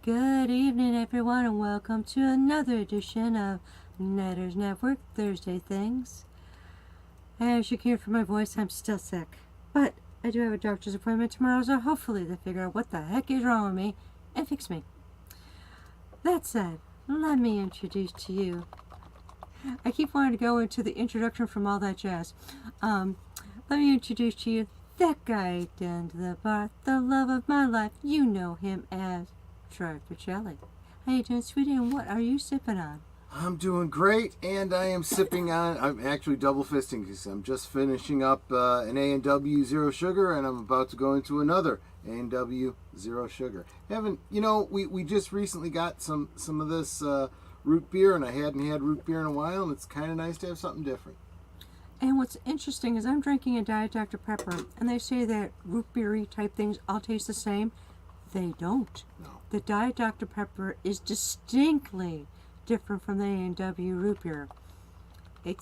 Good evening, everyone, and welcome to another edition of Netters Network Thursday Things. As you can hear from my voice, I'm still sick, but I do have a doctor's appointment tomorrow, so hopefully they figure out what the heck is wrong with me and fix me. That said, let me introduce to you. I keep wanting to go into the introduction from all that jazz. Let me introduce to you that guy down to the bar, the love of my life. You know him as Troy Pacelli. How you doing, sweetie, and what are you sipping on? I'm doing great, and I am sipping on. I'm actually double fisting because I'm just finishing up an A&W Zero Sugar, and I'm about to go into another A&W Zero Sugar. We just recently got some of this root beer, and I hadn't had root beer in a while, and it's kind of nice to have something different. And what's interesting is I'm drinking a Diet Dr. Pepper, and they say that root beery type things all taste the same. They don't. No. The Diet Dr. Pepper is distinctly different from the A&W root beer. I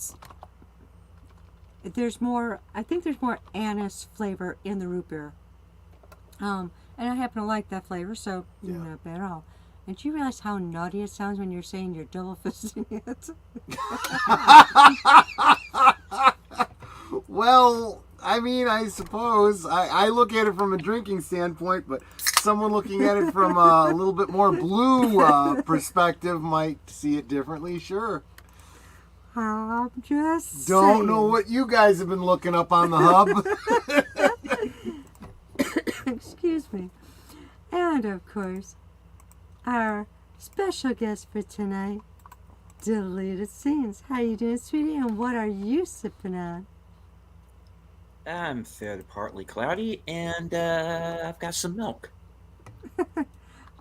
think there's more anise flavor in the root beer. And I happen to like that flavor, so not bad at all. And do you realize how naughty it sounds when you're saying you're double fisting it? Well, I suppose I look at it from a drinking standpoint, but someone looking at it from a little bit more blue perspective might see it differently. Sure. I'm just Don't know what you guys have been looking up on the hub. Excuse me. And of course, our special guest for tonight, Deleted Scenes. How you doing, sweetie? And what are you sipping on? I'm fairly partly cloudy, and I've got some milk.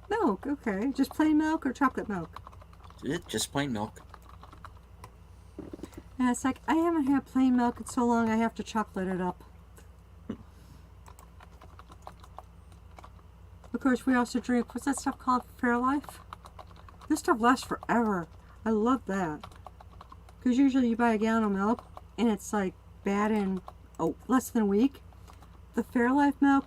Milk, okay. Just plain milk or chocolate milk? Just plain milk. And it's like, I haven't had plain milk in so long I have to chocolate it up. Of course, we also drink, what's that stuff called? Fairlife? This stuff lasts forever. I love that. Because usually you buy a gallon of milk, and it's like bad in less than a week. The Fairlife milk,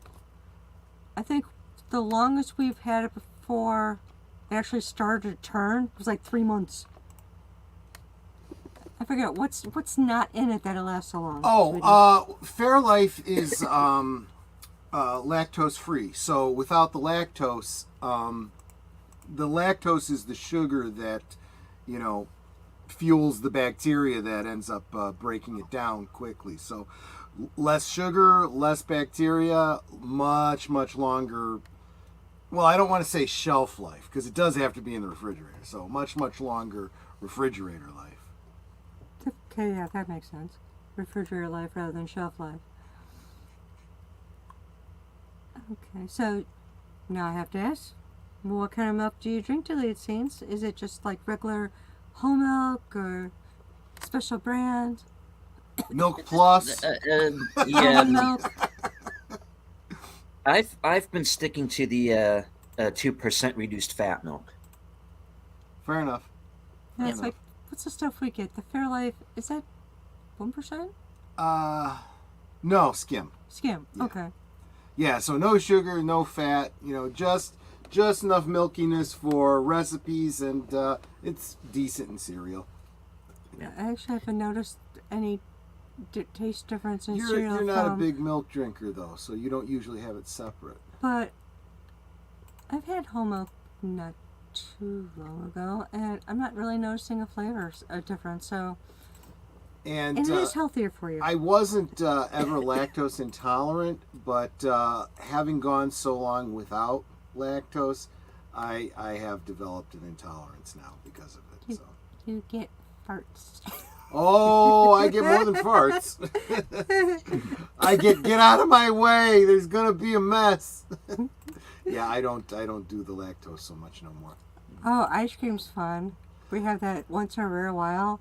I think the longest we've had it before it actually started to turn was like 3 months. I forget what's not in it that it lasts so long. Fairlife is lactose free. So without the lactose is the sugar that fuels the bacteria that ends up breaking it down quickly. So less sugar, less bacteria, much longer. Well, I don't want to say shelf life because it does have to be in the refrigerator. So much longer refrigerator life. Okay, yeah, that makes sense. Refrigerator life rather than shelf life. Okay, so now I have to ask, what kind of milk do you drink, Deleted Scenes? Is it just like regular whole milk or special brand? Milk Plus. Yeah, milk. I've been sticking to the 2% reduced fat milk. Fair enough. And it's like, what's the stuff we get? The Fairlife, is that 1%? No, skim. Skim, Yeah. okay. Yeah, so no sugar, no fat, just enough milkiness for recipes, and it's decent in cereal. I actually haven't noticed any taste difference in cereal. You're not a big milk drinker, though, so you don't usually have it separate. But I've had whole milk not too long ago, and I'm not really noticing a difference, so... And it is healthier for you. I wasn't ever lactose intolerant, but having gone so long without lactose, I have developed an intolerance now because of it. You get farts. Oh, I get more than farts. I get out of my way. There's gonna be a mess. Yeah, I don't do the lactose so much no more. Oh, ice cream's fun. We have that once in a rare while.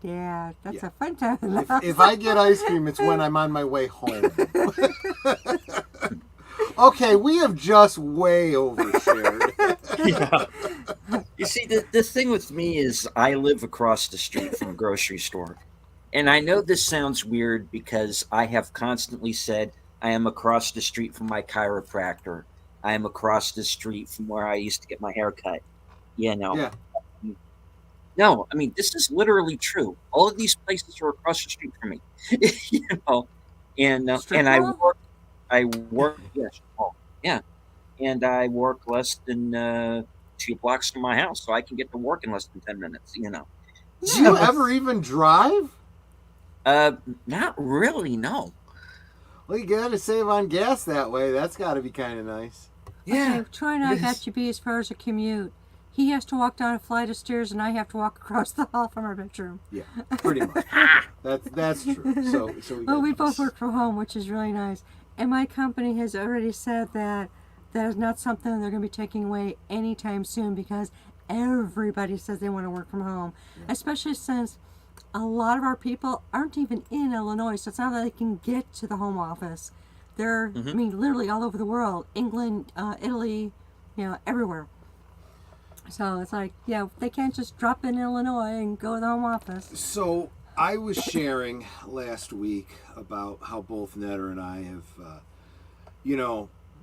Yeah, that's a fun time. If I get ice cream, it's when I'm on my way home. Okay, we have just way overshared. Yeah. You see, the thing with me is I live across the street from a grocery store. And I know this sounds weird because I have constantly said I am across the street from my chiropractor. I'm across the street from where I used to get my hair cut. You know. Yeah. No, I mean this is literally true. All of these places are across the street from me. You know, Strip and I mall? work. Yes, oh, yeah, and I work less than 2 blocks from my house, so I can get to work in less than 10 minutes. You know. Do you Nice. ever even drive? Uh, Not really. No. Well, you got to save on gas that way. That's got to be kind of nice. Yeah. Okay, Troy and I got you beat as far as a commute. He has to walk down a flight of stairs, and I have to walk across the hall from our bedroom. Yeah, pretty much. That's true. So Well, we both got- work from home, which is really nice. And my company has already said that that is not something they're going to be taking away anytime soon because everybody says they want to work from home, especially since a lot of our people aren't even in Illinois, so it's not that they can get to the home office. They're, I mean, literally all over the world, England, Italy, everywhere. So it's like, yeah, they can't just drop in Illinois and go to the home office. So I was sharing last week about how both Netter and I have,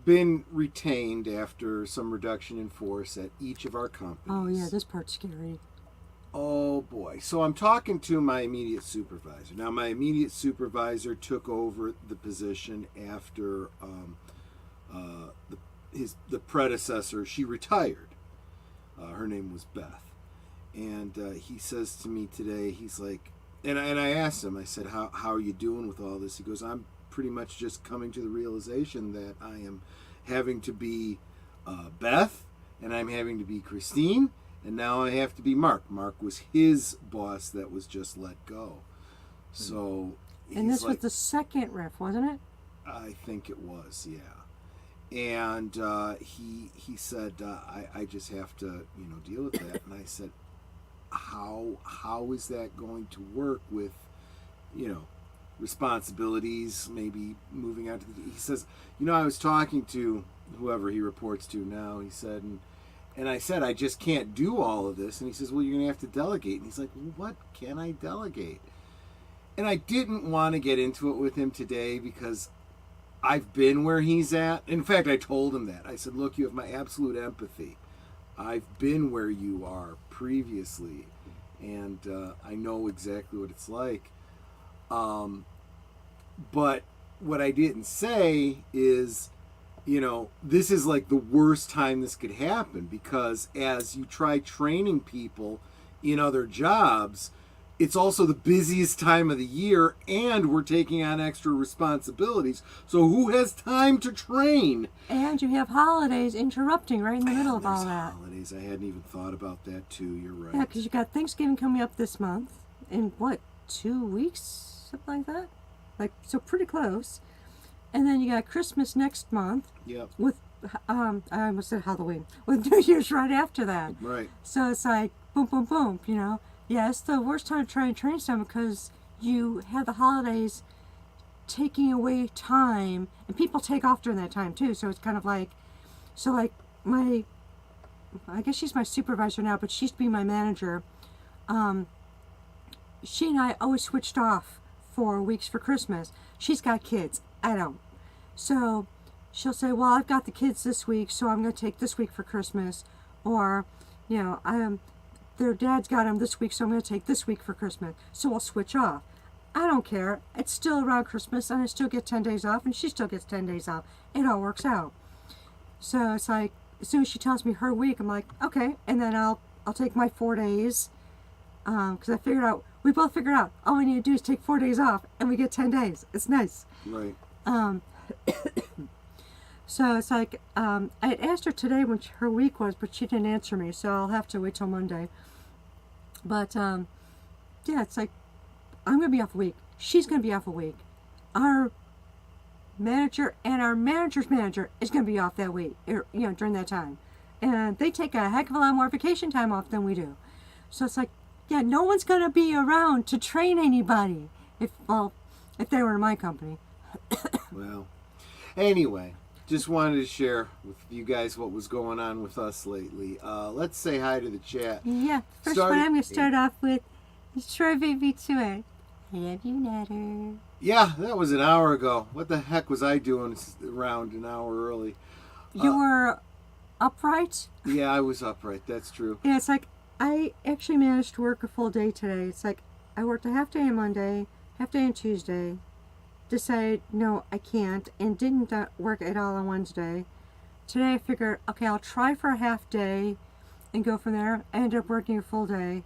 been retained after some reduction in force at each of our companies. Oh yeah, this part's scary. Oh boy. So I'm talking to my immediate supervisor. Now, my immediate supervisor took over the position after the predecessor. She retired. Her name was Beth. And he says to me today, he's like, and I asked him, I said, how are you doing with all this? He goes, I'm pretty much just coming to the realization that I am having to be Beth, and I'm having to be Christine, and now I have to be Mark. Mark was his boss that was just let go. So, And this he's was the second riff, wasn't it? I think it was, yeah. And he said, I just have to, deal with that. And I said, how is that going to work with, responsibilities, maybe moving out to he says, I was talking to whoever he reports to now, he said, and I said, I just can't do all of this. And he says, well, you're going to have to delegate. And he's like, well, what can I delegate? And I didn't want to get into it with him today because I've been where he's at. In fact, I told him that. I said, look, you have my absolute empathy. I've been where you are previously, and I know exactly what it's like. But what I didn't say is, this is like the worst time this could happen, because as you try training people in other jobs, it's also the busiest time of the year, and we're taking on extra responsibilities. So who has time to train? And you have holidays interrupting right in the middle of all that. Holidays. I hadn't even thought about that too. You're right. Yeah, because you got Thanksgiving coming up this month in 2 weeks, something like that. So pretty close. And then you got Christmas next month. Yep. With I almost said Halloween. With New Year's right after that. Right. So it's like boom, boom, boom. Yeah, it's the worst time to try and train someone because you have the holidays taking away time, and people take off during that time too. So it's kind of like, I guess she's my supervisor now, but she used to be my manager. She and I always switched off for weeks for Christmas. She's got kids. I don't. So she'll say, well, I've got the kids this week, so I'm going to take this week for Christmas. Or, their dad's got them this week, so I'm going to take this week for Christmas. So we'll switch off. I don't care. It's still around Christmas, and I still get 10 days off, and she still gets 10 days off. It all works out. So it's like, as soon as she tells me her week, I'm like, okay. And then I'll take my 4 days, because we both figured out, all we need to do is take 4 days off, and we get 10 days. It's nice. Right. So it's like, I had asked her today when her week was, but she didn't answer me, so I'll have to wait till Monday. But, yeah, it's like, I'm going to be off a week. She's going to be off a week. Our manager and our manager's manager is going to be off that week, during that time. And they take a heck of a lot more vacation time off than we do. So it's like, yeah, no one's going to be around to train anybody if they were in my company. Well, anyway, just wanted to share with you guys what was going on with us lately. Let's say hi to the chat. Yeah, first one I'm going to start off with is Troy Baby 2. I love you, Natter. Yeah, that was an hour ago. What the heck was I doing around an hour early? You were upright? Yeah, I was upright. That's true. Yeah, it's like I actually managed to work a full day today. It's like I worked a half day on Monday, half day on Tuesday, decided no, I can't, and didn't work at all on Wednesday. Today I figured, okay, I'll try for a half day and go from there. I ended up working a full day.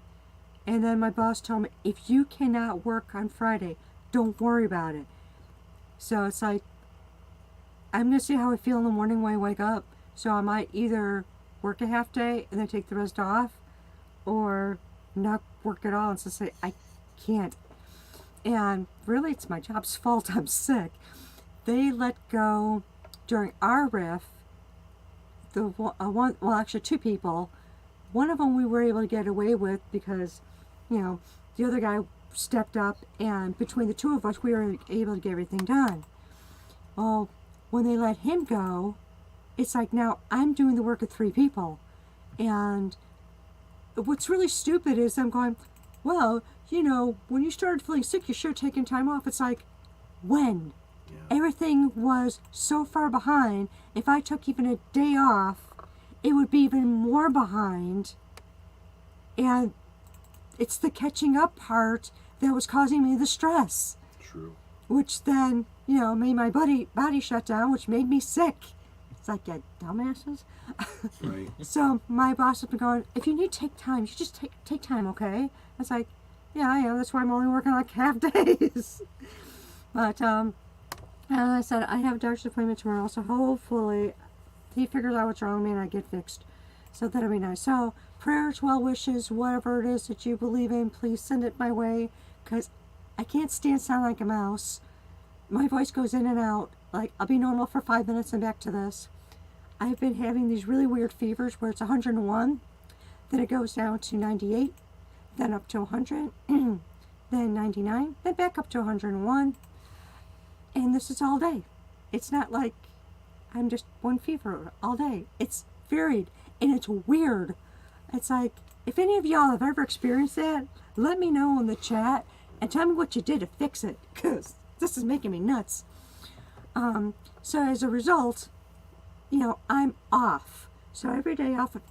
And then my boss told me, if you cannot work on Friday, don't worry about it. So it's like, I'm going to see how I feel in the morning when I wake up. So I might either work a half day and then take the rest off, or not work at all and just say, I can't. And really, it's my job's fault I'm sick. They let go during our riff, actually two people. One of them we were able to get away with because, the other guy stepped up, and between the two of us, we were able to get everything done. Well, when they let him go, it's like now I'm doing the work of three people. And what's really stupid is I'm going, well, when you started feeling sick, you should have taken time off. It's like, when? Yeah. Everything was so far behind. If I took even a day off, it would be even more behind. And it's the catching up part that was causing me the stress. True. Which then, made my body shut down, which made me sick. It's like, yeah, dumbasses. Right. So my boss has been going, if you need to take time, you should just take time, okay? It's like, yeah, I am. That's why I'm only working like half days. But, as I said, I have a doctor's appointment tomorrow, so hopefully he figures out what's wrong with me and I get fixed. So that'll be nice. So prayers, well wishes, whatever it is that you believe in, please send it my way, because I can't stand sounding like a mouse. My voice goes in and out. Like, I'll be normal for 5 minutes and back to this. I've been having these really weird fevers where it's 101, then it goes down to 98, then up to 100, then 99, then back up to 101. And this is all day. It's not like I'm just one fever all day. It's varied and it's weird. It's like, if any of y'all have ever experienced that, let me know in the chat and tell me what you did to fix it, because this is making me nuts. So as a result, I'm off. So every day after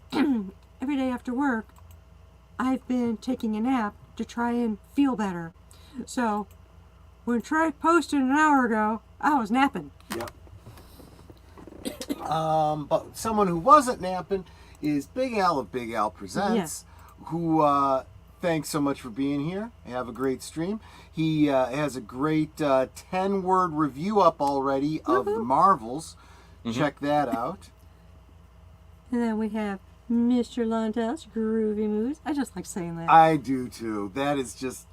work, I've been taking a nap to try and feel better. So when Trey posted an hour ago, I was napping. Yep. But someone who wasn't napping is Big Al of Big Al Presents, who thanks so much for being here. Have a great stream. He has a great 10-word review up already of the Marvels. Mm-hmm. Check that out. And then we have Mr. Londell's Groovy Moves. I just like saying that. I do too. That is just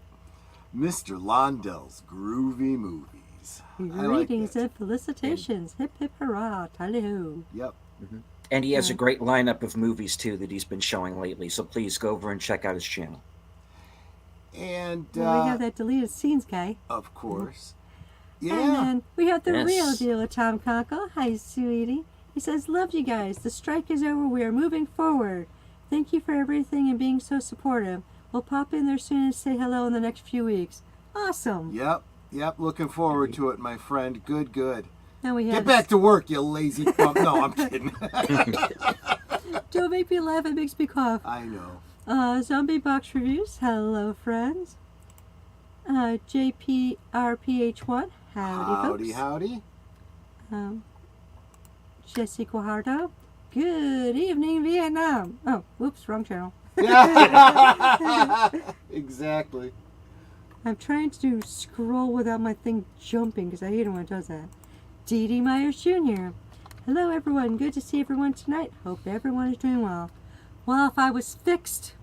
Mr. Londell's Groovy Movies. Greetings and felicitations. Hip hip hurrah. Tally-ho. Yep. Mm-hmm. And he has a great lineup of movies too that he's been showing lately. So please go over and check out his channel. And we have that deleted scenes guy. Of course. Yeah. And then we have the real deal of Tom Conkle. Hi, sweetie. He says, love you guys. The strike is over. We are moving forward. Thank you for everything and being so supportive. We'll pop in there soon and say hello in the next few weeks. Awesome. Yep. Looking forward to it, my friend. Good. Now we have Get back to work, you lazy bum. No, I'm kidding. Don't make me laugh. It makes me cough. I know. Zombie Box Reviews. Hello, friends. JPRPH1. Howdy, folks. Howdy. Jesse Guajardo. Good evening, Vietnam. Oh, whoops, wrong channel. Yeah. Exactly. I'm trying to scroll without my thing jumping because I hate it when it does that. D.D. Myers Jr. Hello, everyone. Good to see everyone tonight. Hope everyone is doing well. Well, if I was fixed,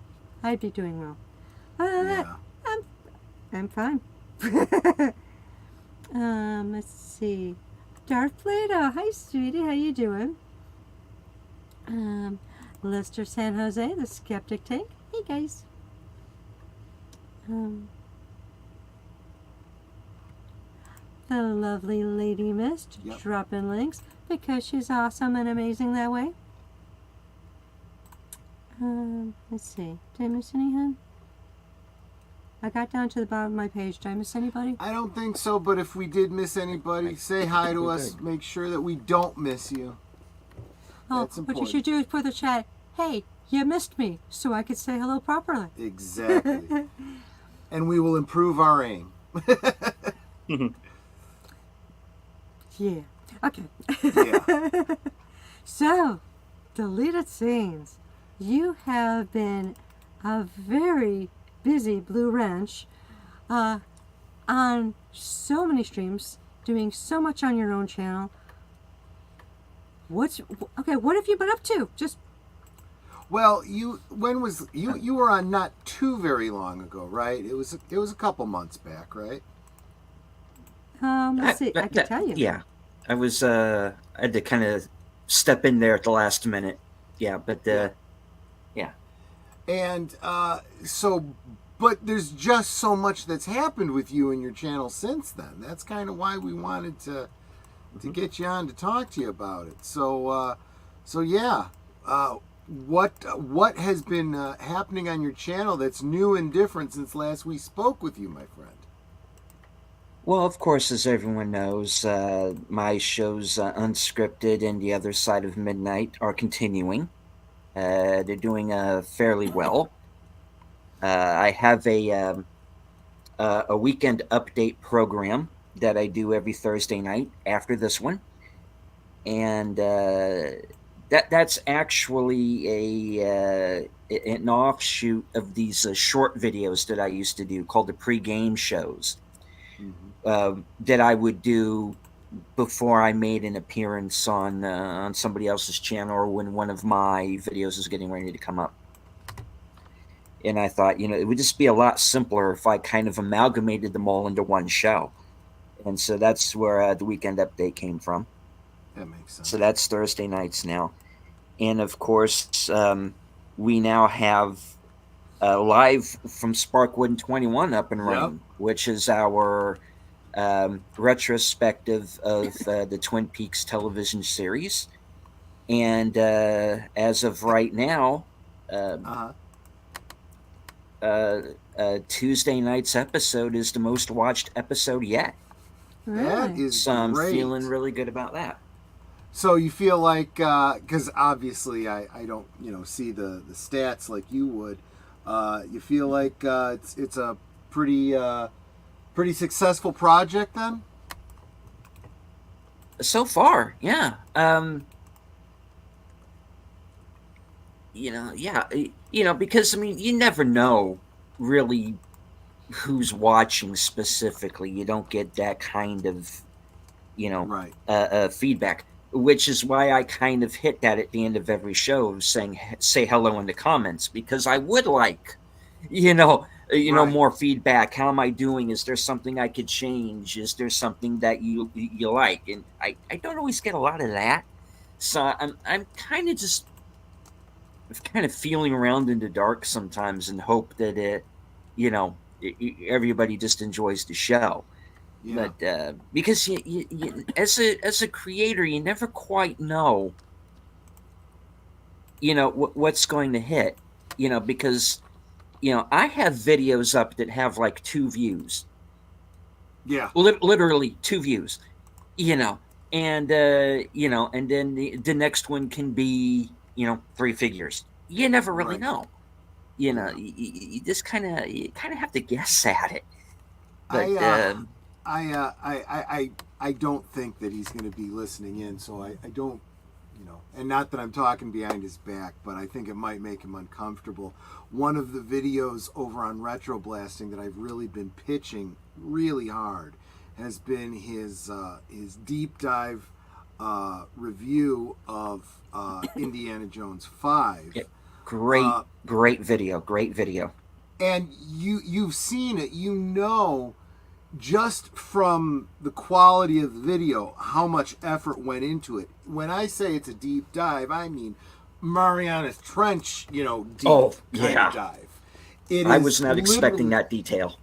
I'd be doing well. Other than that, I'm fine. Let's see. Darth Plato. Hi, sweetie. How you doing? Lester San Jose, the Skeptic Tank. Hey, guys. The lovely Lady Myst. Dropping links because she's awesome and amazing that way. Let's see. Did I miss anything? I got down to the bottom of my page. Did I miss anybody? I don't think so, but if we did miss anybody, say hi to us. Make sure that we don't miss you. Oh, That's what important. you should do is put the chat, hey, you missed me, so I could say hello properly. Exactly. And we will improve our aim. Yeah. Okay. Yeah. So, deleted scenes. You have been a very busy Blue Wrench on so many streams, doing so much on your own channel. What have you been up to? Just Well, you were on not too very long ago, right? It was a couple months back, right? let's see. I can tell you. Yeah, I was. I had to kind of step in there at the last minute. Yeah, but yeah. And but there's just so much that's happened with you and your channel since then. That's kind of why we wanted to get you on to talk to you about it. So yeah, what has been happening on your channel that's new and different since last we spoke with you, my friend? Well, of course, as everyone knows, my shows Unscripted and The Other Side of Midnight are continuing. They're doing fairly well. I have a weekend update program that I do every Thursday night after this one, and that's actually an offshoot of these short videos that I used to do called the pre-game shows. That I would do before I made an appearance on somebody else's channel or when one of my videos is getting ready to come up. And I thought, it would just be a lot simpler if I kind of amalgamated them all into one show. And so that's where the weekend update came from. That makes sense. So that's Thursday nights now. And of course, we now have Live from Sparkwood 21 up and running, which is our retrospective of the Twin Peaks television series. And as of right now, Tuesday night's episode is the most watched episode yet. Really? That is So I'm great. feeling really good about that. So you feel like, because obviously I don't see the stats like you would. You feel like it's a pretty successful project then? So far, yeah. Because you never know really who's watching specifically. You don't get that kind of, right. Feedback, which is why I kind of hit that at the end of every show, saying say hello in the comments, because I would like, Right. more feedback. How am I doing? Is there something I could change? Is there something that you like? And I don't always get a lot of that, so I'm kind of feeling around in the dark sometimes and hope that everybody just enjoys the show. Yeah. But because you, as a creator, you never quite know, what's going to hit, because I have videos up that have like 2 views. Yeah. Literally 2 views, and and then the next one can be 3 figures. You never really Right. know. You just kind of have to guess at it. But I don't think that he's going to be listening in, so I don't, and not that I'm talking behind his back, but I think it might make him uncomfortable. One of the videos over on Retro Blasting that I've really been pitching really hard has been his deep dive review of Indiana Jones 5. Yeah, great video. And you've seen it, just from the quality of the video, how much effort went into it. When I say it's a deep dive, I mean Mariana Trench, deep kind of dive. I was not expecting that detail.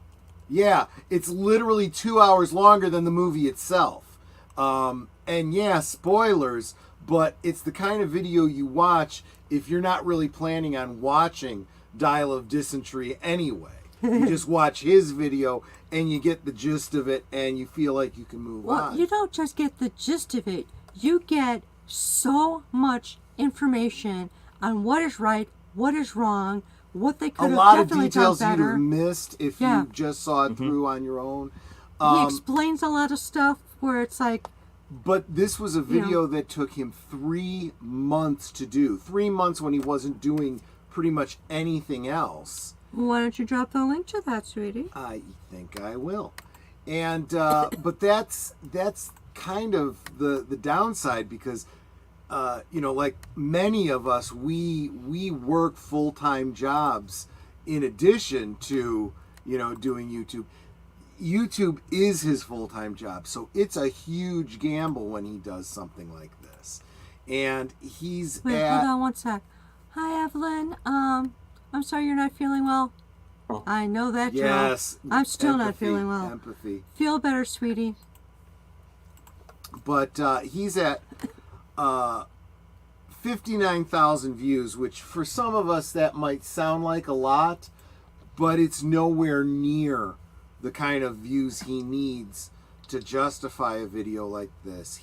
Yeah, it's literally 2 hours longer than the movie itself. And yeah, spoilers, but it's the kind of video you watch if you're not really planning on watching Dial of Dysentery anyway. You just watch his video and you get the gist of it and you feel like you can move on. Well, you don't just get the gist of it. You get so much information on what is right, what is wrong, what they A could have lot of definitely details done you'd better. have missed if Yeah. you just saw it through on your own. He explains a lot of stuff where it's like, But this was a video that took him 3 months to do. 3 months when he wasn't doing pretty much anything else. why don't you drop the link to that, sweetie? I think I will. And but that's kind of the downside, because like many of us, we work full-time jobs in addition to doing YouTube. YouTube is his full-time job, so it's a huge gamble when he does something like this. And he's Wait, hold on one sec. Hi, Evelyn. I'm sorry you're not feeling well. Oh. I know that, Joe. yes, I'm still not empathy, feeling well. Empathy. Feel better, sweetie. But he's at 59,000 views, which for some of us that might sound like a lot, but it's nowhere near the kind of views he needs to justify a video like this.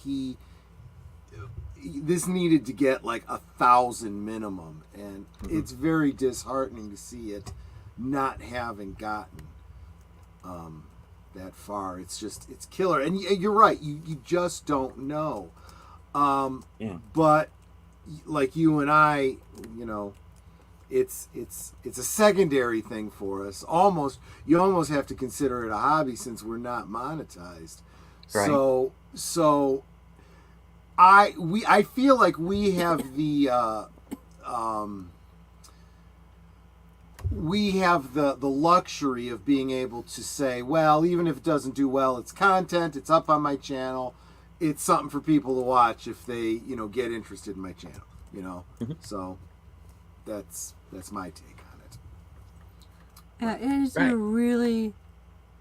This needed to get like 1,000 minimum, and it's very disheartening to see it not having gotten that far. It's killer, and you're right. You just don't know. But like you and I, it's a secondary thing for us. You almost have to consider it a hobby since we're not monetized. Right. So I feel like we have the luxury of being able to say, well, even if it doesn't do well, it's content, it's up on my channel, it's something for people to watch if they get interested in my channel. So that's my take on it. It is a really,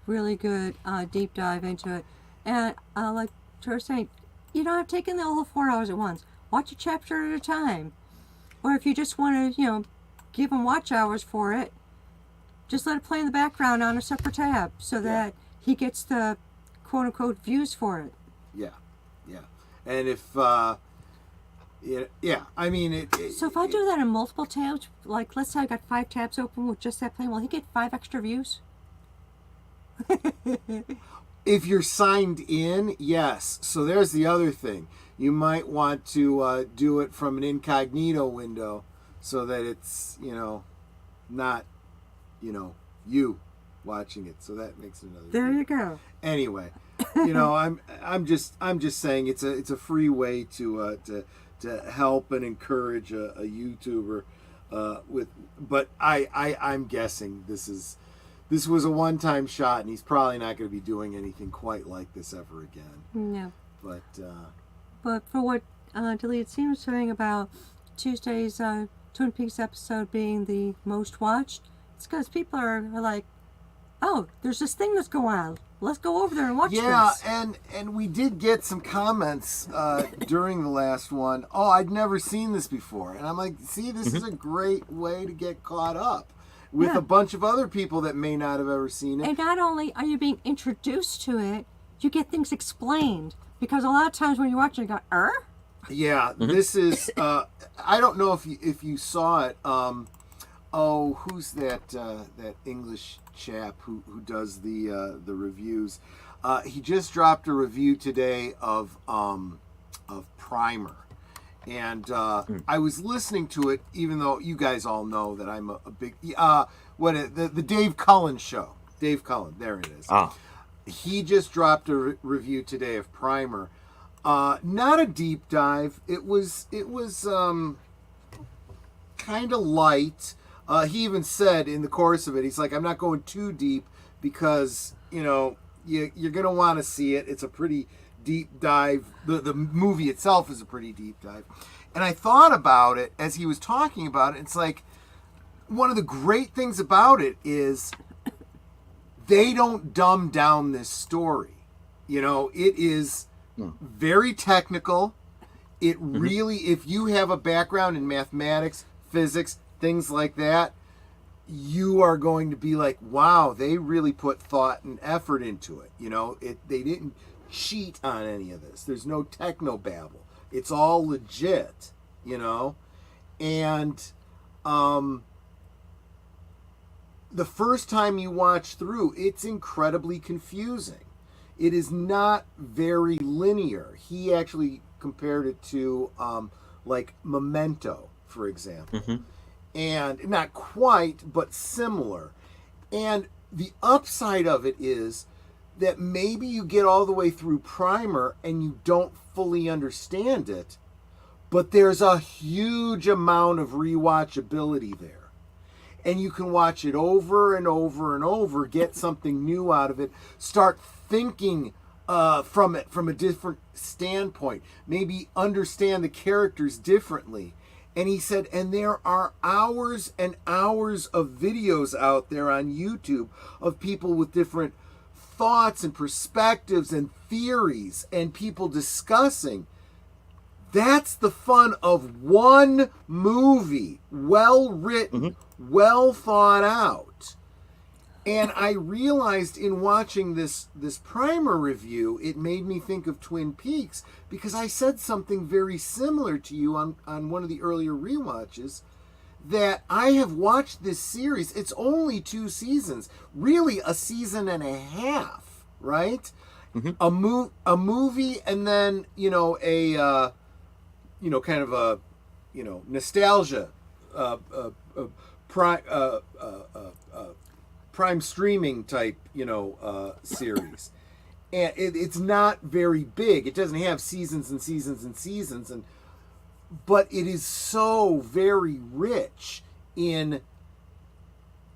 really good deep dive into it. And like George saying, you don't have to take in the whole 4 hours at once. Watch a chapter at a time. Or if you just want to, give him watch hours for it, just let it play in the background on a separate tab so that he gets the quote-unquote views for it. Yeah. And if, I mean, So if I do that in multiple tabs, like let's say I got 5 tabs open with just that playing, will he get 5 extra views? if you're signed in, yes. So there's the other thing. You might want to do it from an incognito window so that it's, not, you watching it. So that makes it another There thing. you go. Anyway, I'm just saying it's a free way to help and encourage a YouTuber but I'm guessing this was a one-time shot, and he's probably not going to be doing anything quite like this ever again. No. But for what Deleted Scene was saying about Tuesday's Twin Peaks episode being the most watched, it's because people are like, oh, there's this thing that's going on. Let's go over there and watch this. Yeah, and we did get some comments during the last one. Oh, I'd never seen this before. And I'm like, see, this is a great way to get caught up with a bunch of other people that may not have ever seen it. And not only are you being introduced to it, you get things explained. Because a lot of times when you watch it, you go, Yeah, this is, I don't know if you saw it. Who's that English chap who does the reviews? He just dropped a review today of Primer, and I was listening to it, even though you guys all know that I'm a big the Dave Cullen show. Dave Cullen, there it is. He just dropped a review today of Primer. Not a deep dive. It was kind of light. He even said in the course of it, he's like, I'm not going too deep because, you're going to want to see it. It's a pretty deep dive. The movie itself is a pretty deep dive. And I thought about it as he was talking about it. It's like, one of the great things about it is they don't dumb down this story. It is very technical. It really, if you have a background in mathematics, physics, things like that, you are going to be like, wow, they really put thought and effort into it. They didn't cheat on any of this. There's no techno babble. It's all legit. you know? And um, the first time you watch through, it's incredibly confusing. It is not very linear. He actually compared it to like Memento, for example. Mm-hmm. And not quite, but similar. And the upside of it is that maybe you get all the way through Primer and you don't fully understand it, but there's a huge amount of rewatchability there. And you can watch it over and over and over, get something new out of it, start thinking from it from a different standpoint, maybe understand the characters differently. And he said, and there are hours and hours of videos out there on YouTube of people with different thoughts and perspectives and theories and people discussing. That's the fun of one movie, well written, well thought out. And I realized in watching this Primer review, it made me think of Twin Peaks, because I said something very similar to you on one of the earlier rewatches, that I have watched this series. It's only 2 seasons, really a season and a half, right? Mm-hmm. A movie, and then a kind of a nostalgia prime streaming type series. And it's not very big. It doesn't have seasons and seasons and seasons, but it is so very rich in,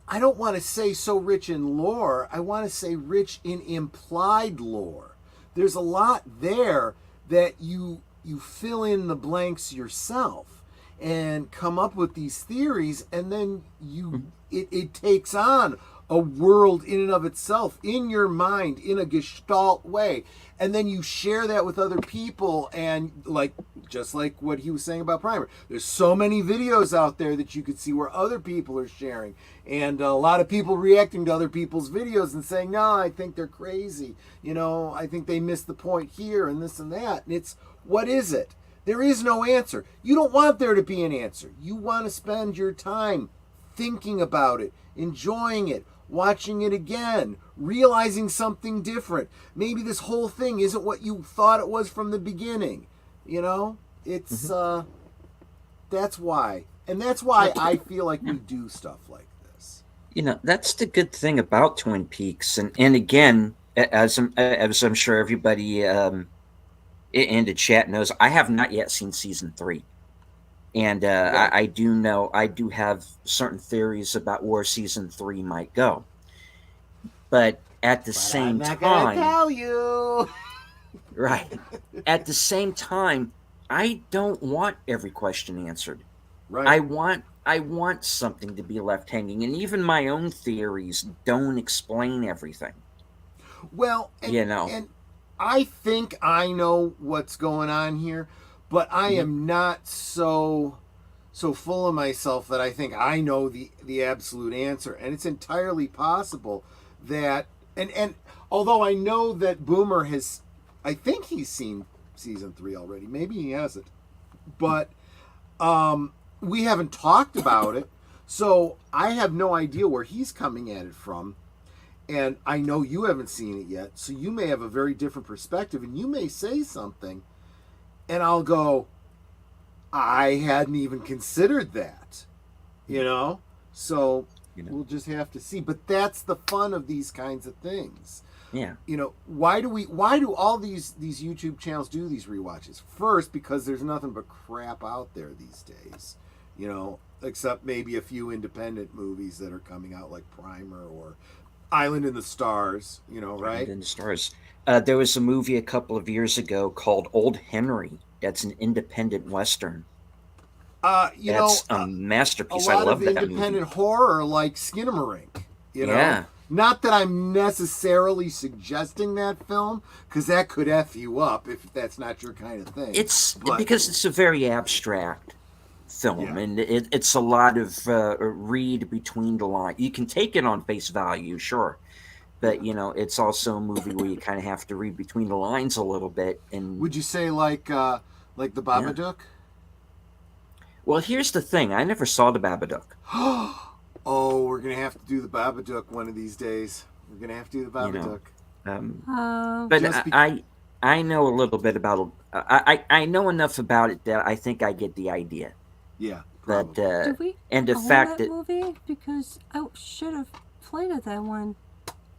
I don't want to say so rich in lore, I want to say rich in implied lore. There's a lot there that you fill in the blanks yourself and come up with these theories, and then it takes on a world in and of itself in your mind in a gestalt way, and then you share that with other people. And just like what he was saying about Primer, there's so many videos out there that you could see where other people are sharing, and a lot of people reacting to other people's videos and saying, no, I think they're crazy, I think they missed the point here and this and that. And it's, what is it? There is no answer. You don't want there to be an answer. You want to spend your time thinking about it, enjoying it, watching it again, realizing something different. Maybe this whole thing isn't what you thought it was from the beginning. It's that's why. And that's why I feel like we do stuff like this. That's the good thing about Twin Peaks. And again, as I'm sure everybody in the chat knows, I have not yet seen season 3. And I do have certain theories about where season 3 might go. But at the same time, I'm not gonna tell you. Right. At the same time, I don't want every question answered. Right. I want something to be left hanging, and even my own theories don't explain everything. Well, and I think I know what's going on here, but I am not so full of myself that I think I know the absolute answer. And it's entirely possible that, and although I know that Boomer has, I think he's seen season 3 already. Maybe he hasn't, but we haven't talked about it, so I have no idea where he's coming at it from. And I know you haven't seen it yet, so you may have a very different perspective, and you may say something, and I'll go, I hadn't even considered that, So we'll just have to see. But that's the fun of these kinds of things. Yeah. Why do all these YouTube channels do these rewatches? First, because there's nothing but crap out there these days, except maybe a few independent movies that are coming out, like Primer or Island in the Stars, right? Island in the Stars. There was a movie a couple of years ago called Old Henry. That's an independent Western. That's a masterpiece. I love that movie. A lot of independent horror, like Skinamarink. Yeah. Not that I'm necessarily suggesting that film, because that could F you up if that's not your kind of thing. Because it's a very abstract film, and it's a lot of read between the lines. You can take it on face value, sure, but it's also a movie where you kind of have to read between the lines a little bit. And would you say like the Babadook? Well, here's the thing. I never saw the Babadook. Oh, we're gonna have to do the Babadook one of these days. We're gonna have to do the You know, Babadook. um, but Just be I know a little bit about. I know enough about it that I think I get the idea. Yeah, But probably. Did we and the own fact that that movie? Because I should have played it that one.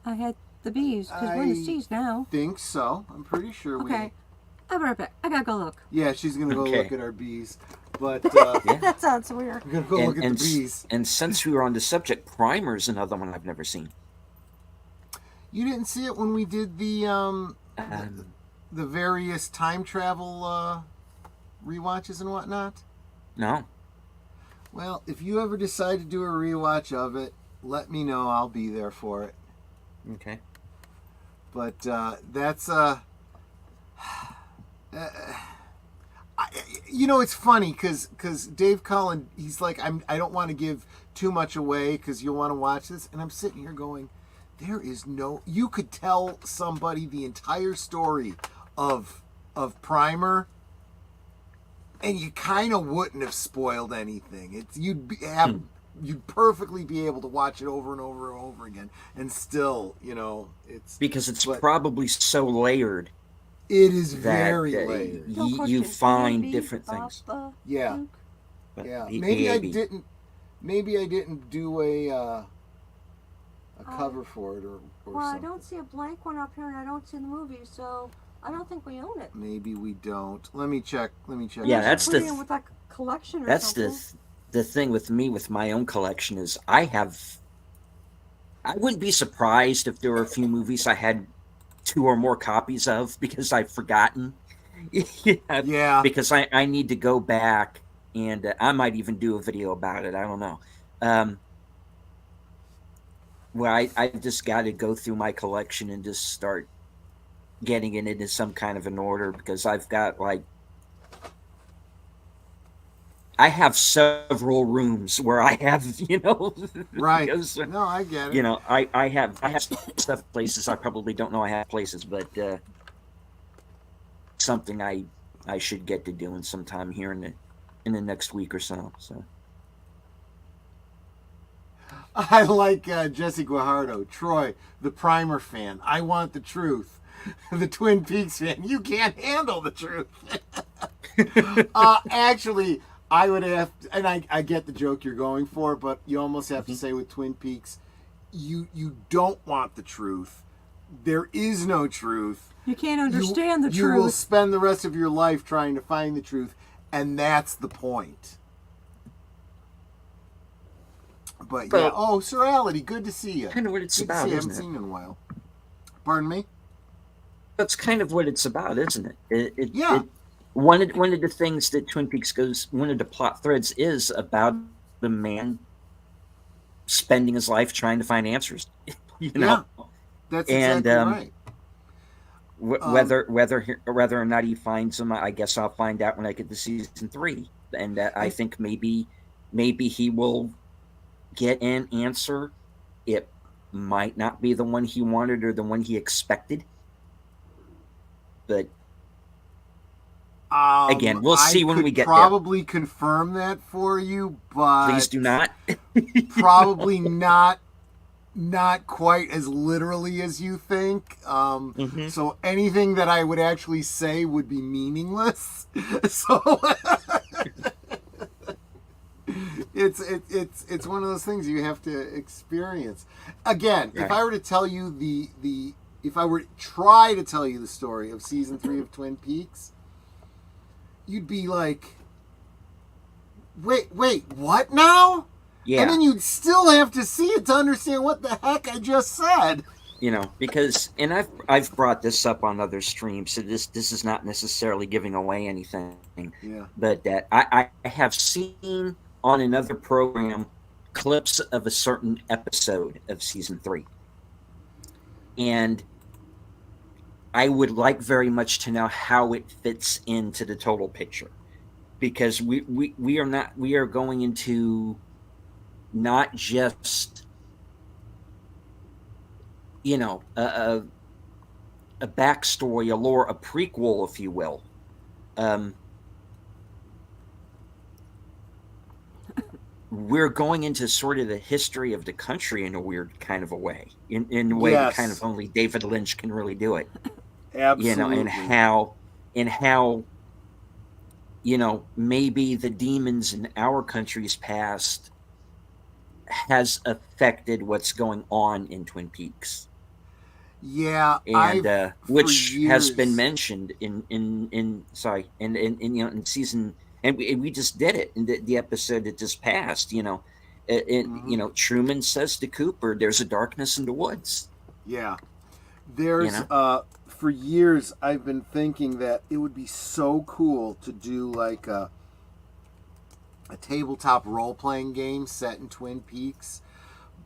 I had the bees because we're in the I C's now. think so. I'm pretty sure Okay, I'll be right back. I gotta go look. Yeah, she's gonna go okay, look at our bees. But yeah, That sounds weird. we're gonna go look at the bees. and since we were on the subject, Primer's another one I've never seen. You didn't see it when we did Um, the various time travel rewatches and whatnot. no, Well, if you ever decide to do a rewatch of it, let me know. I'll be there for it. okay. But that's it's funny because Dave Cullen, he's like, I don't want to give too much away because you'll want to watch this, and I'm sitting here going, there is no. You could tell somebody the entire story of Primer, and you kind of wouldn't have spoiled anything. You'd perfectly be able to watch it over and over and over again, and still, it's Because it's but probably so layered it is that very layered. you find different things. Yeah, Luke? But yeah. he- Maybe I he- didn't. Maybe I didn't do a cover for it or Well, I something. don't see a blank one up here, and I don't see the movie, so I don't think we own it. Maybe we don't. Let me check. Yeah, Unless that's you put the it in with like a collection or That's something. the thing with me with my own collection is I wouldn't be surprised if there were a few movies I had two or more copies of because I've forgotten. Yeah, Yeah. because I need to go back and I might even do a video about it. I don't know. Where I just got to go through my collection and just start getting it into some kind of an order because I've got like I have several rooms where I have, Right. because, No, I get it. I have stuff places I probably don't know I have places, but something I should get to doing sometime here in the next week or so. So I like Jesse Guajardo. Troy, the Primer fan. I want the truth. The Twin Peaks fan. You can't handle the truth. Actually, I would have, and I get the joke you're going for, but you almost have to say with Twin Peaks, you don't want the truth. There is no truth. You can't understand the You will truth. spend the rest of your life trying to find the truth, and that's the point. But yeah, Well, Surreality, good to see you. kind of what it's Good to about, see you. I isn't haven't it? seen you in a while. Pardon me? That's kind of what it's about, isn't it? Yeah. One of the things that Twin Peaks goes, one of the plot threads is about the man spending his life trying to find answers. Yeah. That's And, exactly right. Whether or not he finds them, I guess I'll find out when I get to season 3. And I think maybe he will get an answer. It might not be the one he wanted or the one he expected, but again, we'll see when we get there. I could probably confirm that for you, but Please do not. probably not quite as literally as you think. So anything that I would actually say would be meaningless. So it's one of those things you have to experience. Again, Right. if I were to tell you if I were to try to tell you the story of season 3 of Twin Peaks, you'd be like, wait, what now? Yeah. And then you'd still have to see it to understand what the heck I just said. Because I've brought this up on other streams, so this is not necessarily giving away anything. Yeah. But that I have seen on another program clips of a certain episode of season 3. And I would like very much to know how it fits into the total picture. Because we are going into not just a backstory, a lore, a prequel, if you will. we're going into sort of the history of the country in a weird kind of a way, in a way that kind of Yes, only David Lynch can really do it. And absolutely. how maybe the demons in our country's past has affected what's going on in Twin Peaks, Yeah, and I've for which has been years. mentioned in sorry in in season, and we just did it in the episode that just passed. Mhm. Truman says to Cooper, "There's a darkness in the woods." Yeah, You there's know, for years I've been thinking that it would be so cool to do like a tabletop role playing game set in Twin Peaks,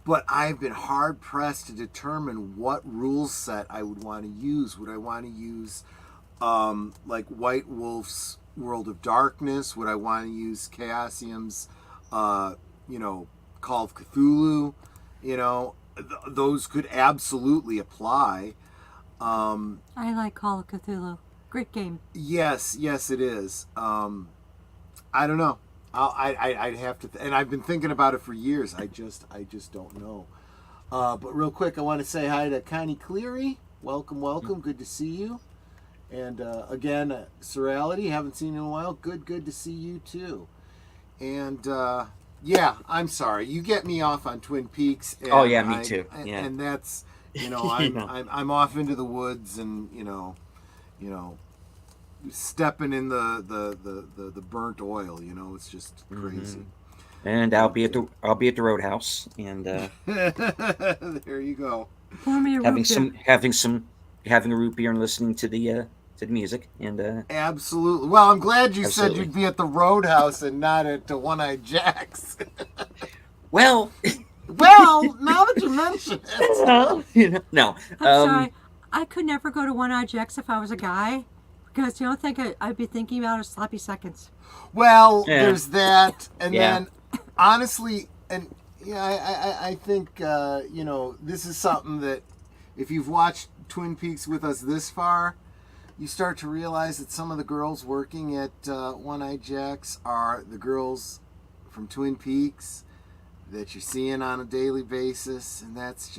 but I've been hard pressed to determine what rule set I would want to use. Would I want to use like White Wolf's World of Darkness? Would I want to use Chaosium's, uh, you know, Call of Cthulhu? Those could absolutely apply. Um, I like Call of Cthulhu. Great game. yes, it is. I don't know. I'd have to, and I've been thinking about it for years. I just don't know. But real quick, I want to say hi to Connie Cleary. Welcome, welcome. Good to see you. And again, Sorality, haven't seen you in a while. Good to see you too. And yeah, I'm sorry. You get me off on Twin Peaks, oh and yeah, me too. Yeah, and that's you I'm know, I'm off into the woods, and you know stepping in the burnt oil. It's just hmm crazy. and But I'll be at the Roadhouse, and there you go. Pour me a having root beer. some having a root beer and listening to the music, and Absolutely. Well, I'm glad you said absolutely. you'd be at the Roadhouse and not at One Eyed Jack's. Well, Well, now that you mention it. no, I'm sorry. I could never go to One Eye Jacks if I was a guy, because the only thing I'd be thinking about is sloppy seconds. Well, yeah, there's that, and yeah, then honestly, and yeah, I think this is something that if you've watched Twin Peaks with us this far, you start to realize that some of the girls working at One Eye Jacks are the girls from Twin Peaks that you're seeing on a daily basis, and that's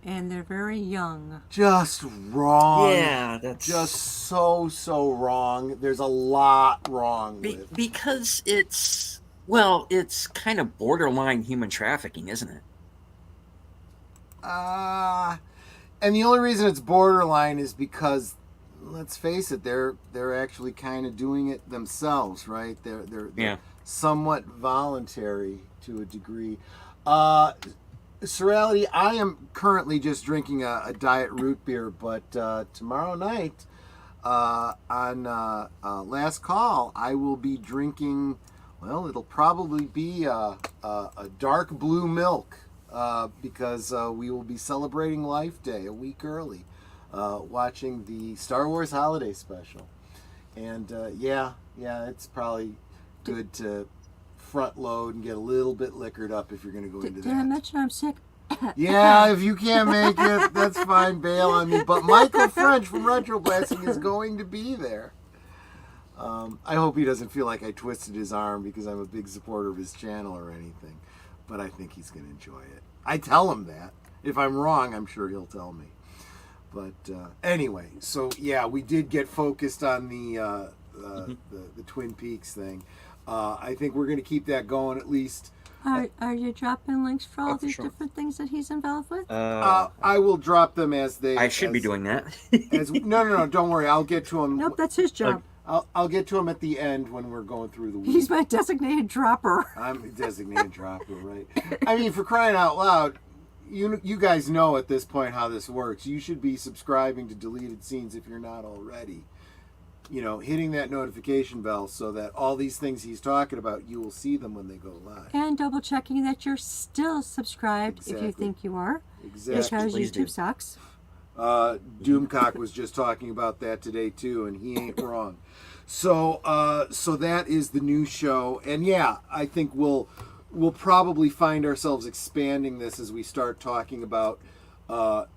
And they're very young. just wrong. yeah. Just That's so wrong. There's a lot wrong with. because it's kind of borderline human trafficking, isn't it? Uh and the only reason it's borderline is because, let's face it, they're actually kind of doing it themselves, right? They're Yeah. somewhat voluntary to a degree. Uh Serenity, I am currently just drinking a diet root beer, but tomorrow night on Last Call, I will be drinking. Well, it'll probably be a dark blue milk because we will be celebrating Life Day a week early, watching the Star Wars Holiday Special, and yeah, it's probably good to front load and get a little bit liquored up if you're going to go into Did I that. mention I'm sick? Yeah, if you can't make it, that's fine. Bail on me. But Michael French from Retro Blasting is going to be there. I hope he doesn't feel like I twisted his arm because I'm a big supporter of his channel or anything. But I think he's going to enjoy it. I tell him that. If I'm wrong, I'm sure he'll tell me. But anyway, so yeah, we did get focused on the Twin Peaks thing. I think we're going to keep that going at least. Are you dropping links for all Oh, for these sure. different things that he's involved with? I will drop them as they. I should be as- doing that. No, don't worry. I'll get to them. Nope, that's his job. I'll get to them at the end when we're going through the week. He's my designated dropper. I'm a designated dropper, right? I mean, for crying out loud, you guys know at this point how this works. You should be subscribing to Deleted Scenes if you're not already. Hitting that notification bell so that all these things he's talking about, you will see them when they go live. And double checking that you're still subscribed if you Exactly. think you are. Exactly. Because please YouTube do. sucks. Doomcock was just talking about that today too, and he ain't wrong. So that is the new show, and yeah, I think we'll probably find ourselves expanding this as we start talking about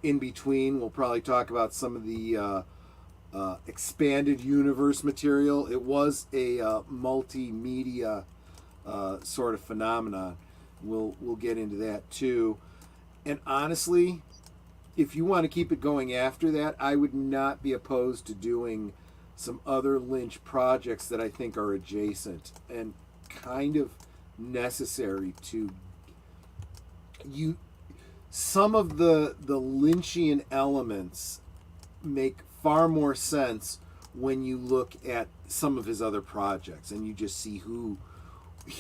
in between. We'll probably talk about some of the expanded universe material. It was a multimedia sort of phenomenon. We'll get into that too. And honestly, if you want to keep it going after that, I would not be opposed to doing some other Lynch projects that I think are adjacent and kind of necessary to you. Some of the Lynchian elements make far more sense when you look at some of his other projects and you just see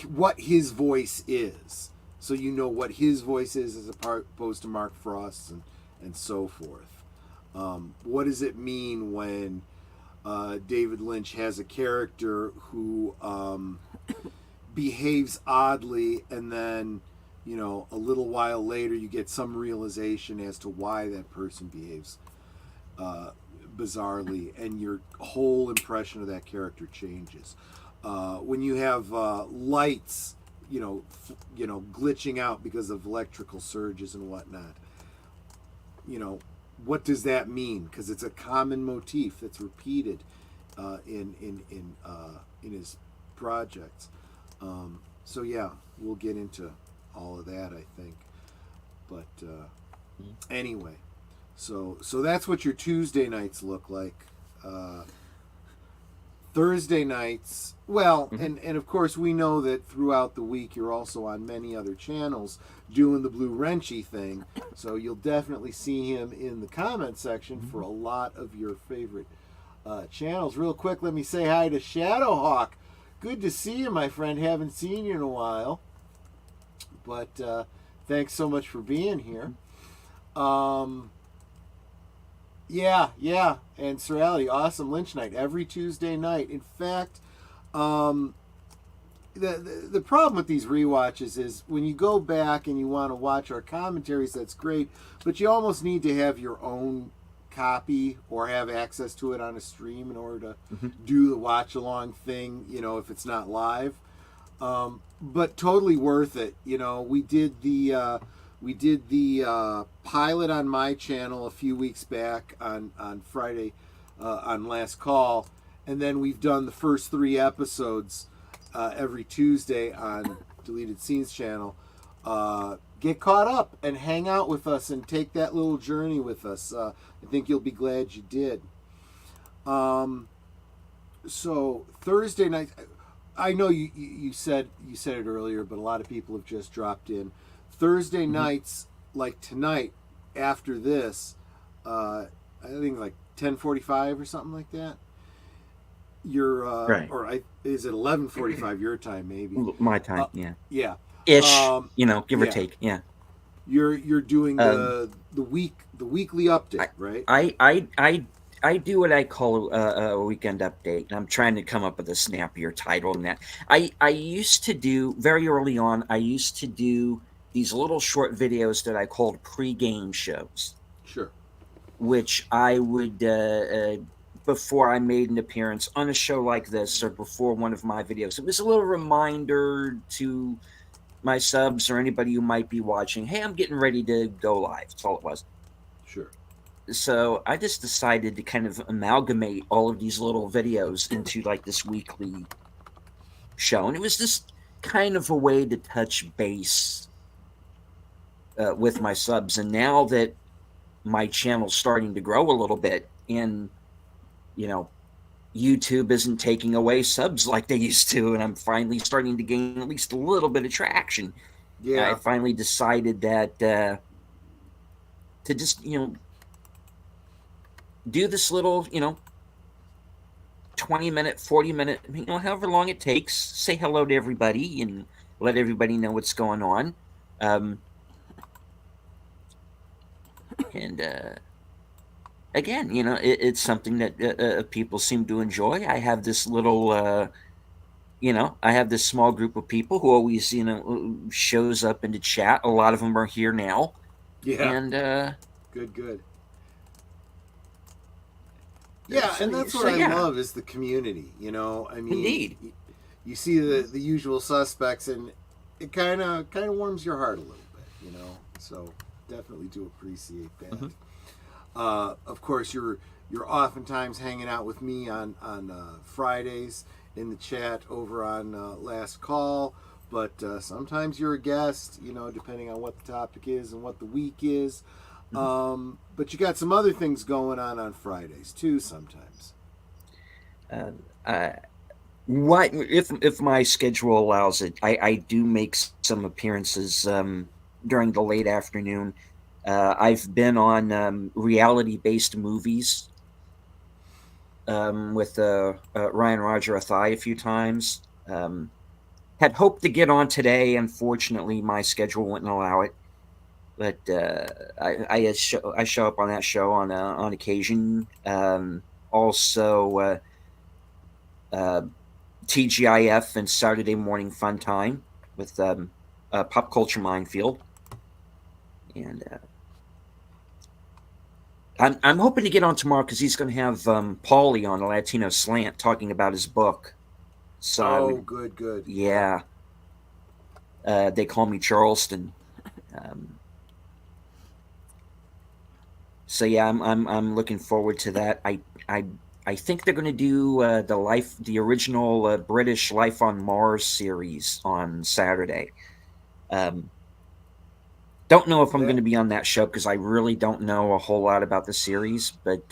what his voice is. So you know what his voice is as opposed to Mark Frost's and so forth. What does it mean when David Lynch has a character who behaves oddly, and then, you know, a little while later you get some realization as to why that person behaves bizarrely, and your whole impression of that character changes. When you have lights, you know, glitching out because of electrical surges and whatnot, you know, what does that mean? Because it's a common motif that's repeated in his projects. So yeah, we'll get into all of that, I think. But anyway, so that's what your Tuesday nights look like. Thursday nights, well, and of course we know that throughout the week you're also on many other channels doing the Blue Wrenchy thing, so you'll definitely see him in the comment section for a lot of your favorite channels. Real quick, let me say hi to Shadowhawk. Good to see you, my friend. Haven't seen you in a while, but thanks so much for being here. Yeah, and Sir Ali, awesome Lynch night every Tuesday night. In fact, the problem with these rewatches is when you go back and you want to watch our commentaries, that's great, but you almost need to have your own copy or have access to it on a stream in order to do the watch along thing, you know, if it's not live. But totally worth it. You know, we did the pilot on my channel a few weeks back on Friday on Last Call, and then we've done the first 3 episodes every Tuesday on Deleted Scenes channel. Get caught up and hang out with us and take that little journey with us. I think you'll be glad you did. So Thursday night, I know you said it earlier, but a lot of people have just dropped in. Thursday nights, like tonight, after this, I think like 10:45 or something like that. You're right, or is it 11:45 your time? Maybe my time. Yeah, ish. You know, give or take. Yeah. You're doing the weekly update, right? I do what I call a weekend update. I'm trying to come up with a snappier title than that. I used to do, very early on, I used to do these little short videos that I called pre-game shows. Sure. Which I would, before I made an appearance on a show like this or before one of my videos, it was a little reminder to my subs or anybody who might be watching, hey, I'm getting ready to go live. That's all it was. Sure. So I just decided to kind of amalgamate all of these little videos into like this weekly show. And it was just kind of a way to touch base with my subs. And now that my channel's starting to grow a little bit and, you know, YouTube isn't taking away subs like they used to, and I'm finally starting to gain at least a little bit of traction. Yeah. I finally decided that to just, you know, do this little, you know, 20-minute, 40-minute, you know, however long it takes, say hello to everybody and let everybody know what's going on. And again, you know, it's something that people seem to enjoy. I have this little, you know, I have this small group of people who always, you know, shows up into chat. A lot of them are here now. Yeah. And good. Yeah, and that's what I love is the community. You know, I mean, indeed, you see the usual suspects, and it kind of warms your heart a little bit. You know, so definitely do appreciate that. Of course, you're oftentimes hanging out with me on Fridays in the chat over on Last Call, But sometimes you're a guest, depending on what the topic is and what the week is. But you got some other things going on Fridays too sometimes. Uh, what if my schedule allows it? I do make some appearances during the late afternoon. I've been on reality-based movies with Ryan Roger Athai a few times. Had hoped to get on today. Unfortunately, my schedule wouldn't allow it. But I show up on that show on occasion. Also, TGIF and Saturday Morning Fun Time with Pop Culture Minefield, and I'm hoping to get on tomorrow because he's going to have Paulie on the Latino Slant talking about his book. So good. Yeah. They call me Charleston. So yeah, I'm looking forward to that. I think they're going to do the original British Life on Mars series on Saturday. Don't know if I'm going to be on that show because I really don't know a whole lot about the series, but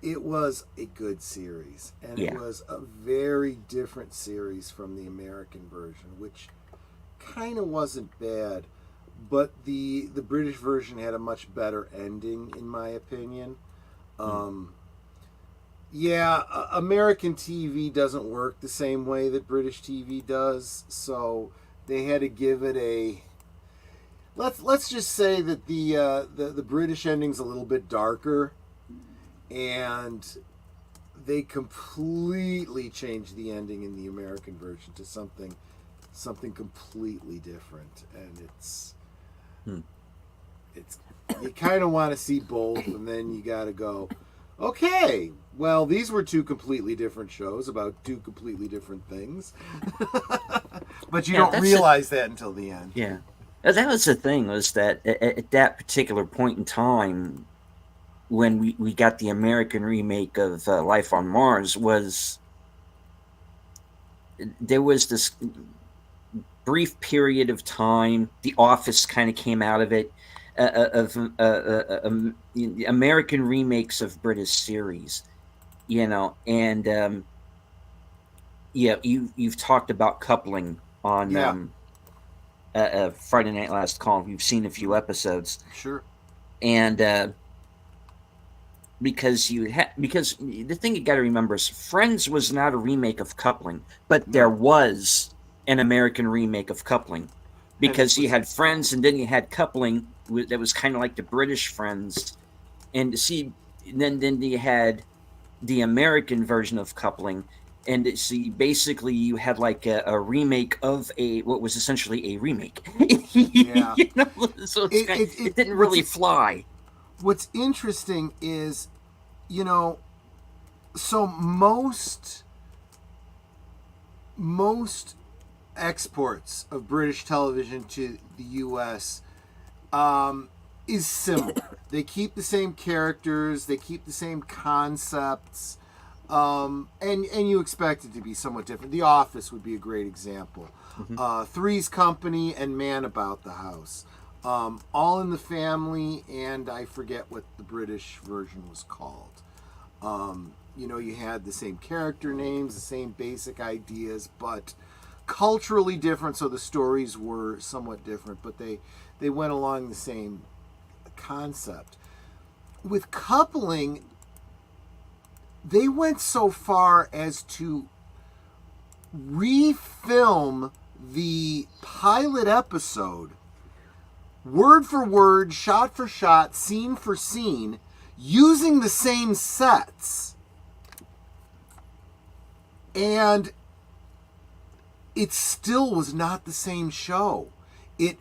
it was a good series, and yeah. It was a very different series from the American version, which kind of wasn't bad, but the British version had a much better ending, in my opinion. Yeah, American TV doesn't work the same way that British TV does, so they had to give it a. Let's just say that the British ending's a little bit darker, and they completely changed the ending in the American version to something completely different, and it's you kind of want to see both, and then you got to go, okay, well, these were two completely different shows about two completely different things, but you don't realize that until the end. Yeah. That was the thing, was that at that particular point in time, when we got the American remake of Life on Mars, there was this brief period of time, The Office kind of came out of it, of American remakes of British series, and yeah, you've talked about coupling on Friday Night Last Call. You've seen a few episodes, sure, and because the thing you got to remember is Friends was not a remake of Coupling, but there was an American remake of Coupling, because you had Friends and then you had Coupling that was kind of like the British Friends, and then you had the American version of Coupling. And see, basically, you had like a remake of what was essentially a remake. Yeah. So it didn't really fly. What's interesting is, so most exports of British television to the U.S. Is similar. They keep the same characters, they keep the same concepts. And you expect it to be somewhat different. The Office would be a great example. Three's Company and Man About the House. All in the Family, and I forget what the British version was called. You had the same character names, the same basic ideas, but culturally different, so the stories were somewhat different, but they went along the same concept. With Coupling, they went so far as to refilm the pilot episode word for word, shot for shot, scene for scene, using the same sets. And it still was not the same show. The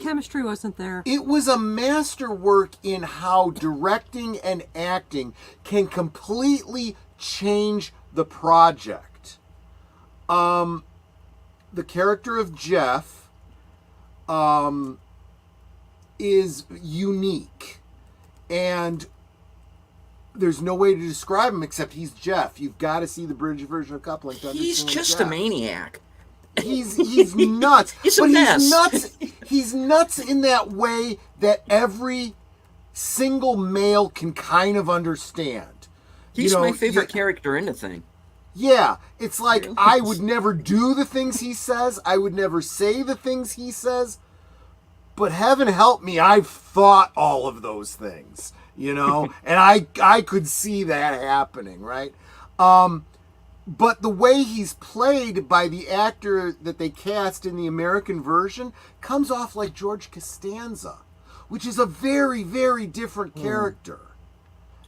chemistry wasn't there. It was a masterwork in how directing and acting can completely change the project. The character of Jeff is unique, and there's no way to describe him except he's Jeff. You've got to see the British version of Coupling to understand He's just Jeff. a maniac. he's nuts. He's a But mess. he's nuts. He's nuts in that way that every single male can kind of understand. He's my favorite character in the thing. Yeah, it's like Really? I would never do the things he says. I would never say the things he says. But heaven help me, I've thought all of those things, and I could see that happening, right? But the way he's played by the actor that they cast in the American version comes off like George Costanza, which is a very, very different character.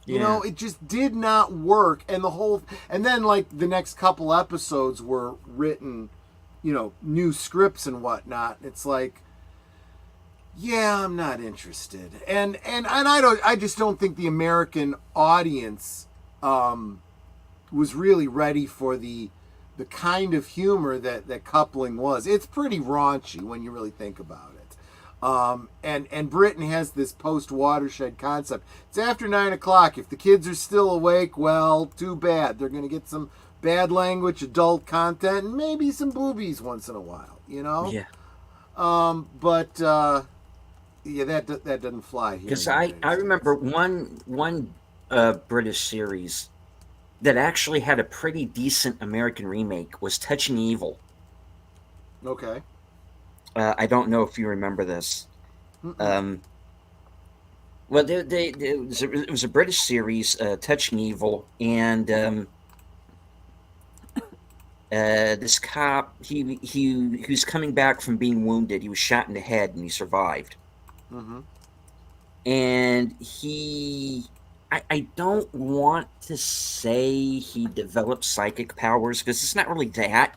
Yeah. It just did not work. And then like the next couple episodes were written, new scripts and whatnot. It's like, yeah, I'm not interested. And I just don't think the American audience, was really ready for the kind of humor that coupling was. It's pretty raunchy when you really think about it. And Britain has this post-watershed concept. It's after 9 o'clock. If the kids are still awake, well, too bad. They're going to get some bad language, adult content, and maybe some boobies once in a while, Yeah. But yeah, that doesn't fly here. Because I remember one British series that actually had a pretty decent American remake was Touching Evil. Okay. I don't know if you remember this. Well, it was a British series, Touching Evil, and this cop he was coming back from being wounded. He was shot in the head, and he survived. Mm-hmm. And I don't want to say he developed psychic powers because it's not really that.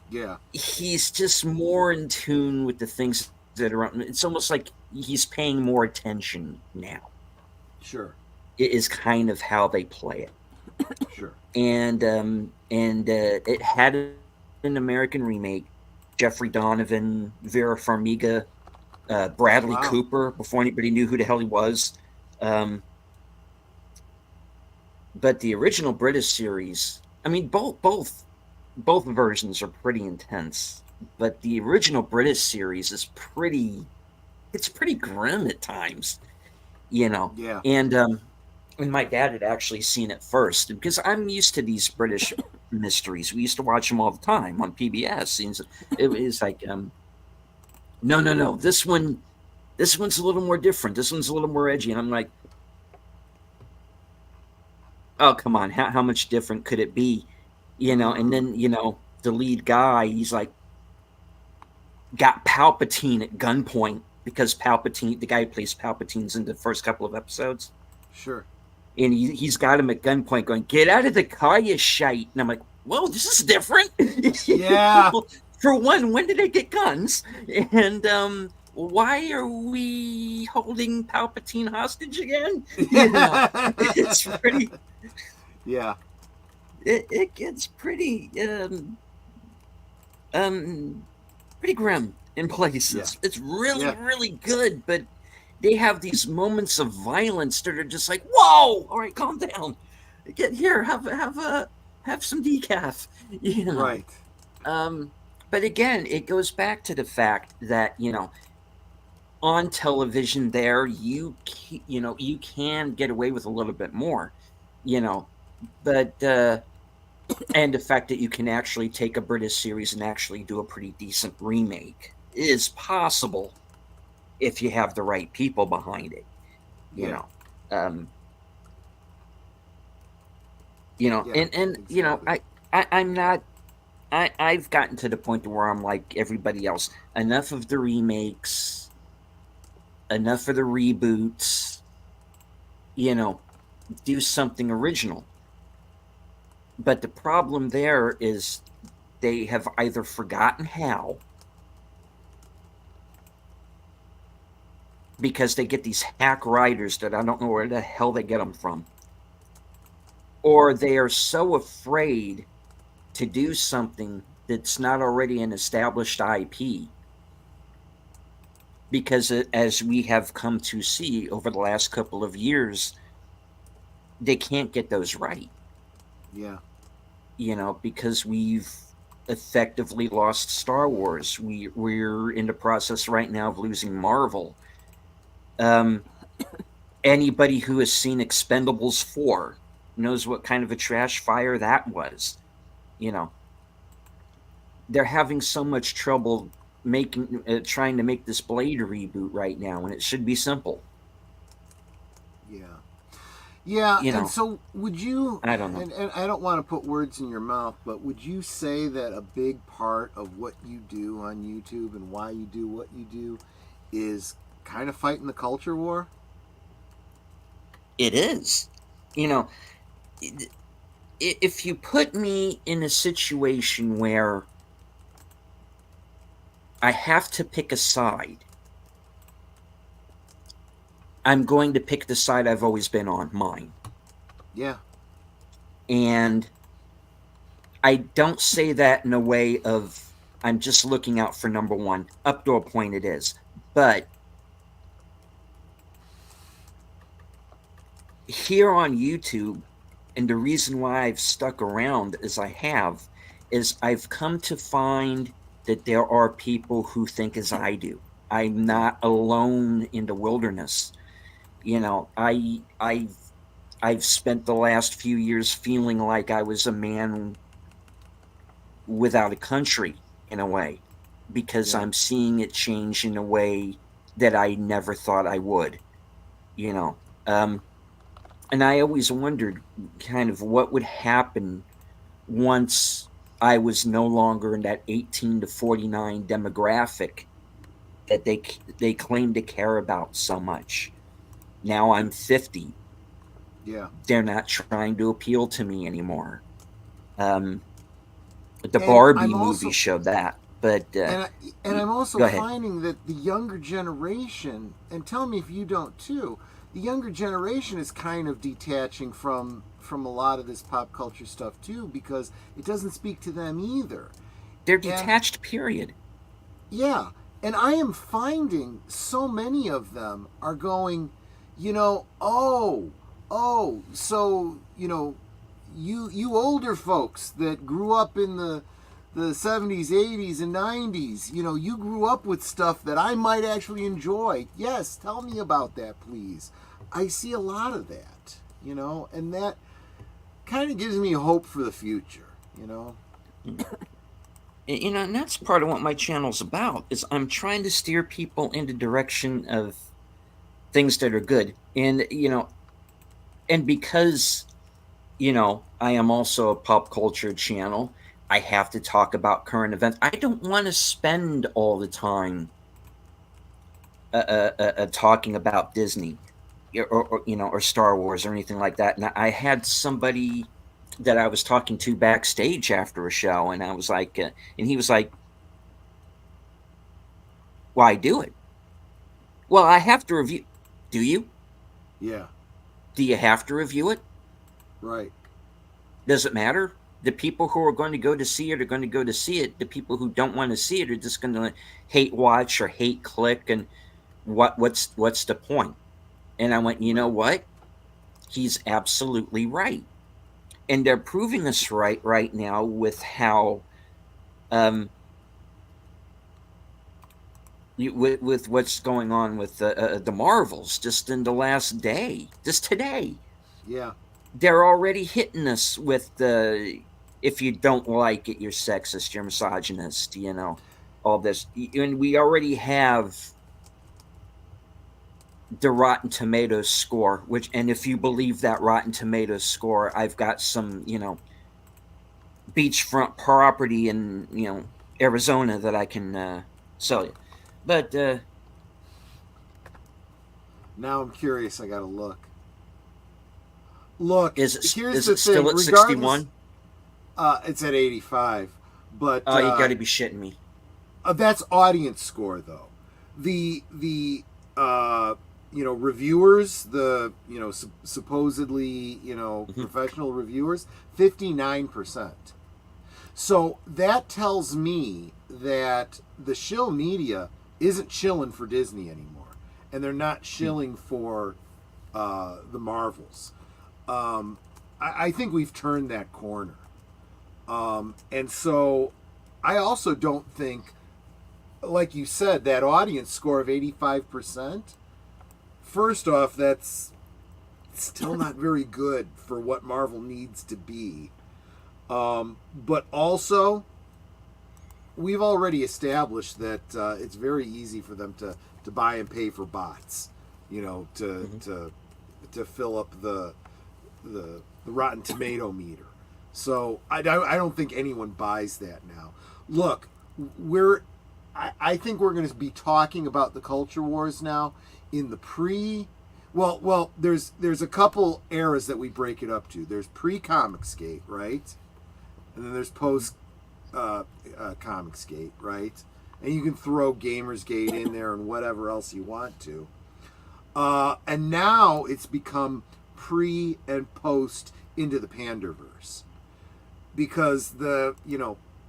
Yeah. He's just more in tune with the things that are around. It's almost like he's paying more attention now. Sure. It is kind of how they play it. Sure. And it had an American remake. Jeffrey Donovan, Vera Farmiga, Bradley Cooper, before anybody knew who the hell he was. But the original British series, I mean, both versions are pretty intense. But the original British series is pretty grim at times, Yeah. And my dad had actually seen it first because I'm used to these British mysteries. We used to watch them all the time on PBS. It was like, no, this one's a little more different. This one's a little more edgy, and I'm like, oh, come on, how much different could it be? And then, the lead guy, he's like, got Palpatine at gunpoint because Palpatine, the guy who plays Palpatine's in the first couple of episodes. Sure. And he's got him at gunpoint going, get out of the car, you shite. And I'm like, whoa, this is different. Yeah. For one, when did they get guns? And why are we holding Palpatine hostage again? It's pretty... Yeah. It gets pretty pretty grim in places. Yeah. It's really, really good, but they have these moments of violence that are just like, whoa, all right, calm down. Get here, have some decaf. Right. But again, it goes back to the fact that, on television there, you can get away with a little bit more, but and the fact that you can actually take a British series and actually do a pretty decent remake is possible if you have the right people behind it, and exactly. I'm not. I've gotten to the point where I'm like everybody else. Enough of the remakes, enough of the reboots. Do something original. But the problem there is they have either forgotten how, because they get these hack writers that I don't know where the hell they get them from, or they are so afraid to do something that's not already an established IP, because as we have come to see over the last couple of years, they can't get those right. Yeah. Because we've effectively lost Star Wars. We're in the process right now of losing Marvel. Um, Anybody who has seen Expendables 4 knows what kind of a trash fire that was. You know, they're having so much trouble trying to make this Blade reboot right now, and it should be simple. Yeah. Yeah, You and know, so would you, I don't know. and I don't want to put words in your mouth, but would you say that a big part of what you do on YouTube and why you do what you do is kind of fighting the culture war? It is. You know, if you put me in a situation where I have to pick a side, I'm going to pick the side I've always been on, mine. Yeah. And I don't say that in a way of I'm just looking out for number one. Up to a point it is. But here on YouTube, and the reason why I've stuck around as I have, is I've come to find that there are people who think as I do. I'm Yeah. not alone in the wilderness. You know, I've spent the last few years feeling like I was a man without a country in a way, because Yeah. I'm seeing it change in a way that I never thought I would. You know, um, and I always wondered kind of what would happen once I was no longer in that 18 to 49 demographic that they claim to care about so much. Now I'm 50. Yeah. They're not trying to appeal to me anymore. Um, the And Barbie I'm movie also showed that, but and I, and I'm also go ahead. finding that the younger generation, and tell me if you don't too, the younger generation is kind of detaching from a lot of this pop culture stuff too, because it doesn't speak to them either. They're And detached. Period. yeah, and I am finding so many of them are going, so you older folks that grew up in the 70s, 80s, and 90s, you grew up with stuff that I might actually enjoy. Yes, tell me about that, please. I see a lot of that, and that kind of gives me hope for the future. And that's part of what my channel's about. Is I'm trying to steer people in the direction of things that are good, and and because I am also a pop culture channel. I have to talk about current events. I don't want to spend all the time talking about Disney or Star Wars or anything like that. And I had somebody that I was talking to backstage after a show, and I was like, and he was like, "Why do it?" Well, I have to review. Do you? Yeah, Do you have to review it? right. Does it matter? The people who are going to go to see it are going to go to see it. The people who don't want to see it are just going to hate watch or hate click. And what's the point? And I went, you know Right. what? He's absolutely right. And they're proving us right now with how um with what's going on with the Marvels just in the last day, just today. Yeah. They're already hitting us with the if you don't like it, you're sexist, you're misogynist, all this. And we already have the Rotten Tomatoes score, which, and if you believe that Rotten Tomatoes score, I've got some, beachfront property in, Arizona that I can sell you. But Now I'm curious. I gotta look. Look, here's is the it still thing. at Regardless, 61? it's at 85, but Oh, you got to be shitting me. that's audience score though. The reviewers, the supposedly Mhm. professional reviewers, 59%. So that tells me that the shill media isn't shilling for Disney anymore, and they're not shilling for the Marvels. I think we've turned that corner, and so I also don't think, like you said, that audience score of 85%. First off, that's still not very good for what Marvel needs to be. But also, we've already established that it's very easy for them to buy and pay for bots, to fill up the Rotten Tomato meter. So I don't think anyone buys that now. Look, I think we're going to be talking about the culture wars now in the well, there's a couple eras that we break it up to. There's pre-Comicsgate, right? And then there's post Comicsgate, right? And you can throw Gamersgate in there and whatever else you want to. And now it's become pre and post into the Panderverse. Because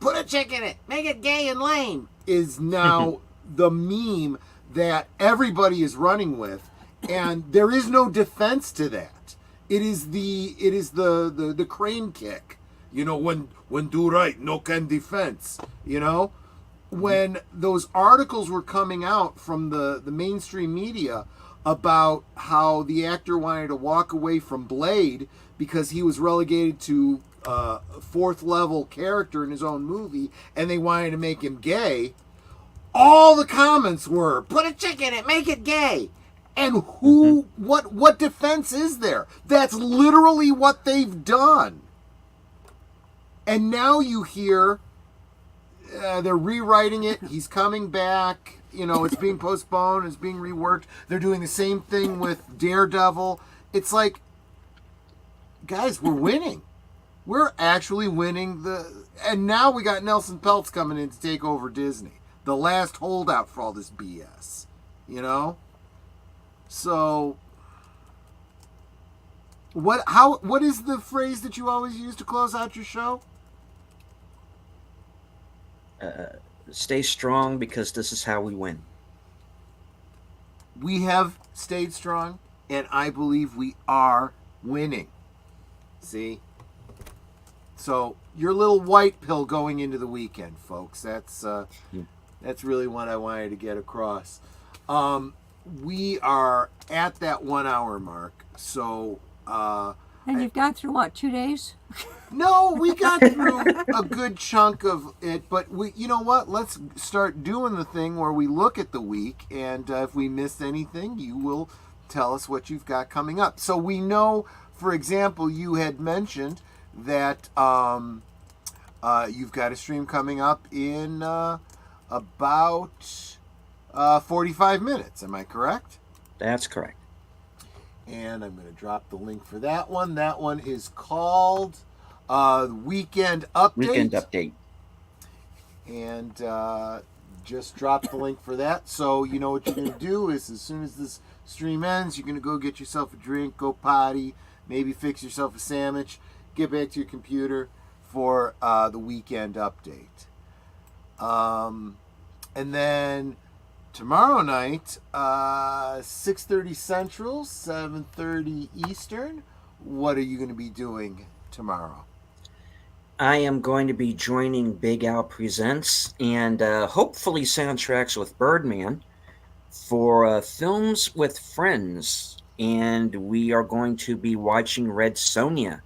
put a chick in it, make it gay and lame, is now the meme that everybody is running with. And there is no defense to that. It is the crane kick. When do right, no can defense. When those articles were coming out from the mainstream media about how the actor wanted to walk away from Blade because he was relegated to fourth level character in his own movie, and they wanted to make him gay, all the comments were, put a chick in it, make it gay. And what defense is there? That's literally what they've done. And now you hear they're rewriting it. He's coming back. It's being postponed. It's being reworked. They're doing the same thing with Daredevil. It's like, guys, we're winning. We're actually winning and now we got Nelson Peltz coming in to take over Disney. The last holdout for all this BS. So, what is the phrase that you always use to close out your show? Stay strong, because this is how we win. We have stayed strong, and I believe we are winning. See? So, your little white pill going into the weekend, folks. That's really what I wanted to get across. We are at that 1 hour mark, so... and you've gone through, what, 2 days? No, we got through a good chunk of it, but you know what? Let's start doing the thing where we look at the week, and if we missed anything, you will tell us what you've got coming up. So we know, for example, you had mentioned that you've got a stream coming up in about 45 minutes. Am I correct? That's correct. And I'm going to drop the link for that one. That one is called Weekend Update. Weekend Update. And just drop the link for that. So you know what you're going to do is, as soon as this stream ends, you're going to go get yourself a drink, go potty, maybe fix yourself a sandwich, get back to your computer for the Weekend Update. And then tomorrow night, 6:30 Central, 7:30 Eastern. What are you going to be doing tomorrow? I am going to be joining Big Al Presents and hopefully Soundtracks with Birdman for Films with Friends. And we are going to be watching Red Sonja.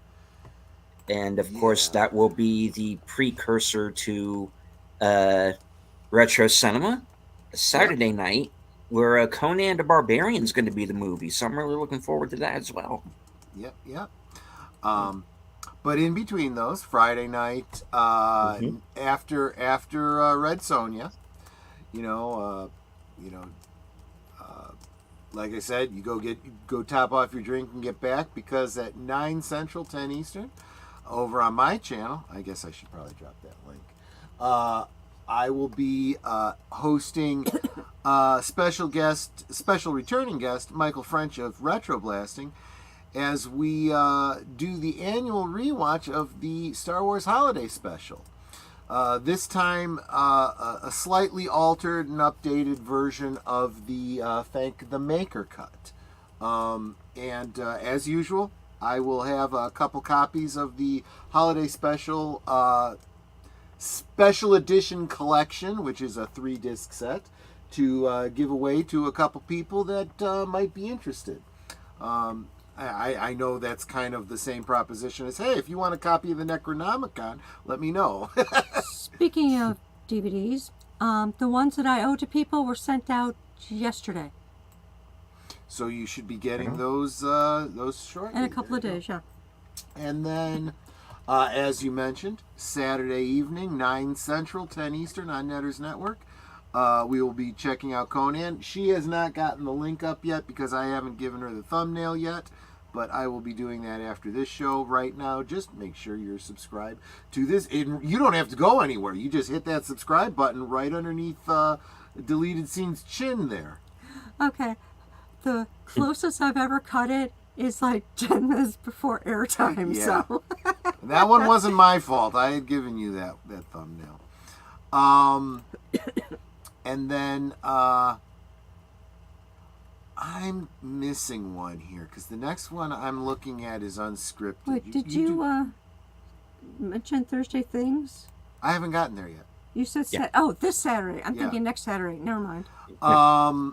And, of course, that will be the precursor to Retro Cinema. Saturday night, where Conan the Barbarian is going to be the movie. So I'm really looking forward to that as well. Yep. But in between those, Friday night, after Red Sonja, like I said, you go top off your drink and get back, because at 9 Central, 10 Eastern, over on my channel, I guess I should probably drop that link. I will be hosting special returning guest, Michael French of Retro Blasting, as we do the annual rewatch of the Star Wars Holiday Special. This time, a slightly altered and updated version of the Thank the Maker cut. And as usual, I will have a couple copies of the Holiday Special special edition collection, which is a 3-disc set, to give away to a couple people that might be interested. I know that's kind of the same proposition as, hey, if you want a copy of the Necronomicon, let me know. Speaking of DVDs, the ones that I owe to people were sent out yesterday. So you should be getting those shortly. In a couple of days, yeah. And then, as you mentioned, Saturday evening, 9 Central, 10 Eastern on Netters Network. We will be checking out Conan. She has not gotten the link up yet because I haven't given her the thumbnail yet, but I will be doing that after this show. Right now, just make sure you're subscribed to this. You don't have to go anywhere. You just hit that subscribe button right underneath Deleted Scenes chin there. Okay. The closest I've ever cut it is like 10 minutes before airtime, Yeah. so. That one wasn't my fault. I had given you that thumbnail. And then I'm missing one here because the next one I'm looking at is unscripted. Wait, did you mention Thursday Things? I haven't gotten there yet. You said Yeah. this Saturday. I'm Yeah. thinking next Saturday. Never mind. I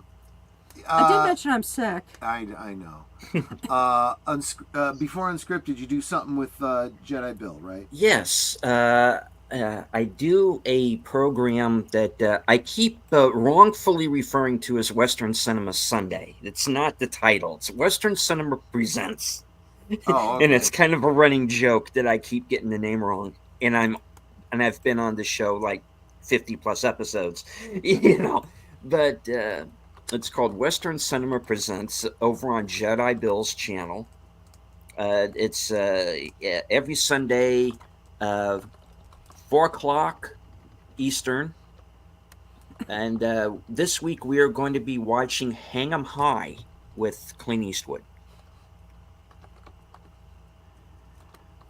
I did mention I'm sick. I know. Before unscripted, you do something with Jedi Bill, right? Yes, I do a program that I keep wrongfully referring to as Western Cinema Sunday. It's not the title. It's Western Cinema Presents. Oh, okay. And it's kind of a running joke that I keep getting the name wrong. And I've been on the show like 50 plus episodes, but it's called Western Cinema Presents over on Jedi Bill's channel. It's every Sunday, 4 o'clock Eastern. And this week we are going to be watching Hang 'em High with Clint Eastwood.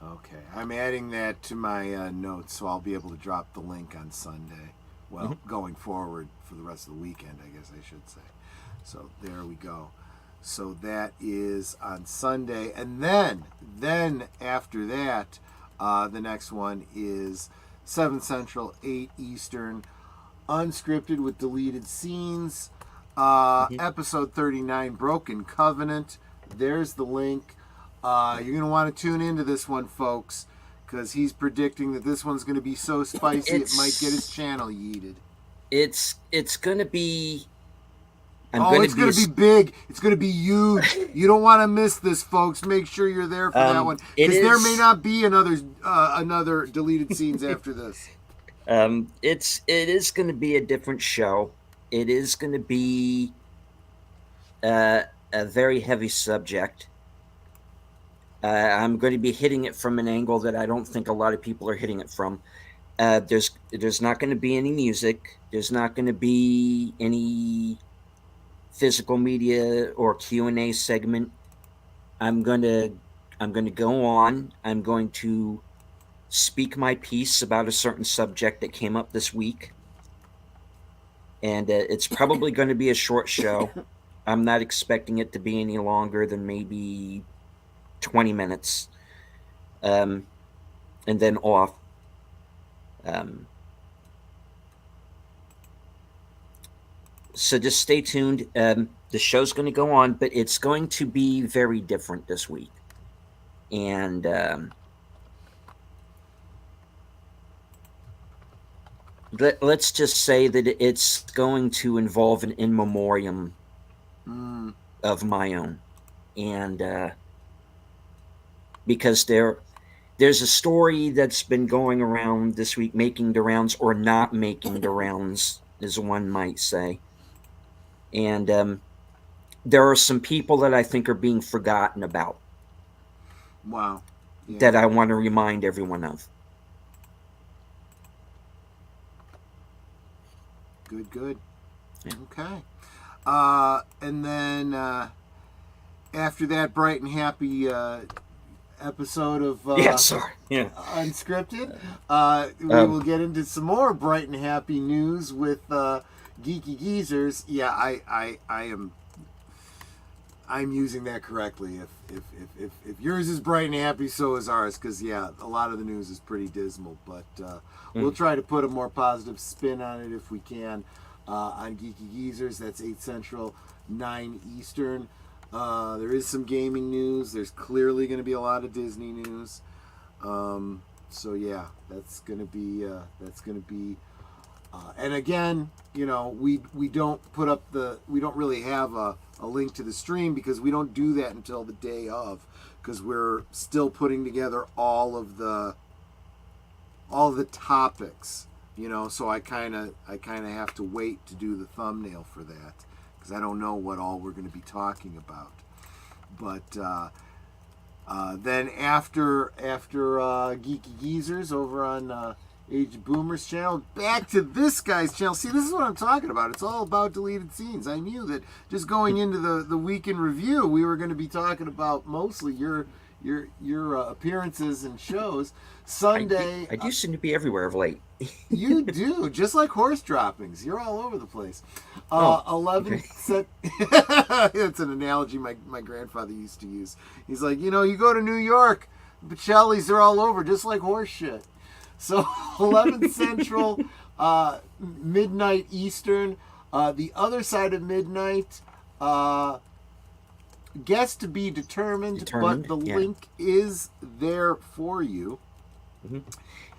Okay, I'm adding that to my notes, so I'll be able to drop the link on Sunday. Well, going forward for the rest of the weekend, I guess I should say. So there we go. So that is on Sunday, and then after that, the next one is 7 Central, 8 Eastern, unscripted with deleted scenes. Episode 39, Broken Covenant. There's the link. You're going to want to tune into this one, folks, because he's predicting that this one's going to be so spicy it might get his channel yeeted. It's going to be... It's going to be big. It's going to be huge. You don't want to miss this, folks. Make sure you're there for that one, because there may not be another deleted scenes after this. It is going to be a different show. It is going to be a very heavy subject. I'm going to be hitting it from an angle that I don't think a lot of people are hitting it from. There's not going to be any music. There's not going to be any physical media or Q&A segment. I'm going to go on. I'm going to speak my piece about a certain subject that came up this week. And it's probably going to be a short show. I'm not expecting it to be any longer than maybe 20 minutes. And then off. So just stay tuned. The show's going to go on, but it's going to be very different this week. And let's just say that it's going to involve an in memoriam of my own. And because there's a story that's been going around this week, making the rounds or not making the rounds, as one might say. And there are some people that I think are being forgotten about. Wow. Yeah. That I want to remind everyone of. Good. Yeah. Okay. And then after that bright and happy episode of Unscripted, we will get into some more bright and happy news with Geeky Geezers. Yeah, I'm using that correctly. If yours is bright and happy, so is ours. Because yeah, a lot of the news is pretty dismal. But we'll try to put a more positive spin on it if we can. On Geeky Geezers, that's 8 Central, 9 Eastern. There is some gaming news. There's clearly going to be a lot of Disney news. So yeah, that's gonna be and again, you know, we don't put up we don't really have a link to the stream because we don't do that until the day of, because we're still putting together all the topics, you know. So I kind of have to wait to do the thumbnail for that because I don't know what all we're going to be talking about. But then after Geeky Geezers over on Age of Boomers channel, back to this guy's channel. See, this is what I'm talking about. It's all about deleted scenes. I knew that just going into the week in review, we were going to be talking about mostly your appearances and shows. Sunday, I do seem to be everywhere of late. You do, just like horse droppings. You're all over the place. 11 okay. set. It's an analogy my grandfather used to use. He's like, you know, you go to New York, Bocelli's are all over, just like horse shit. So 11 Central, midnight Eastern. The other side of midnight, guess to be determined, but the link is there for you. Mm-hmm.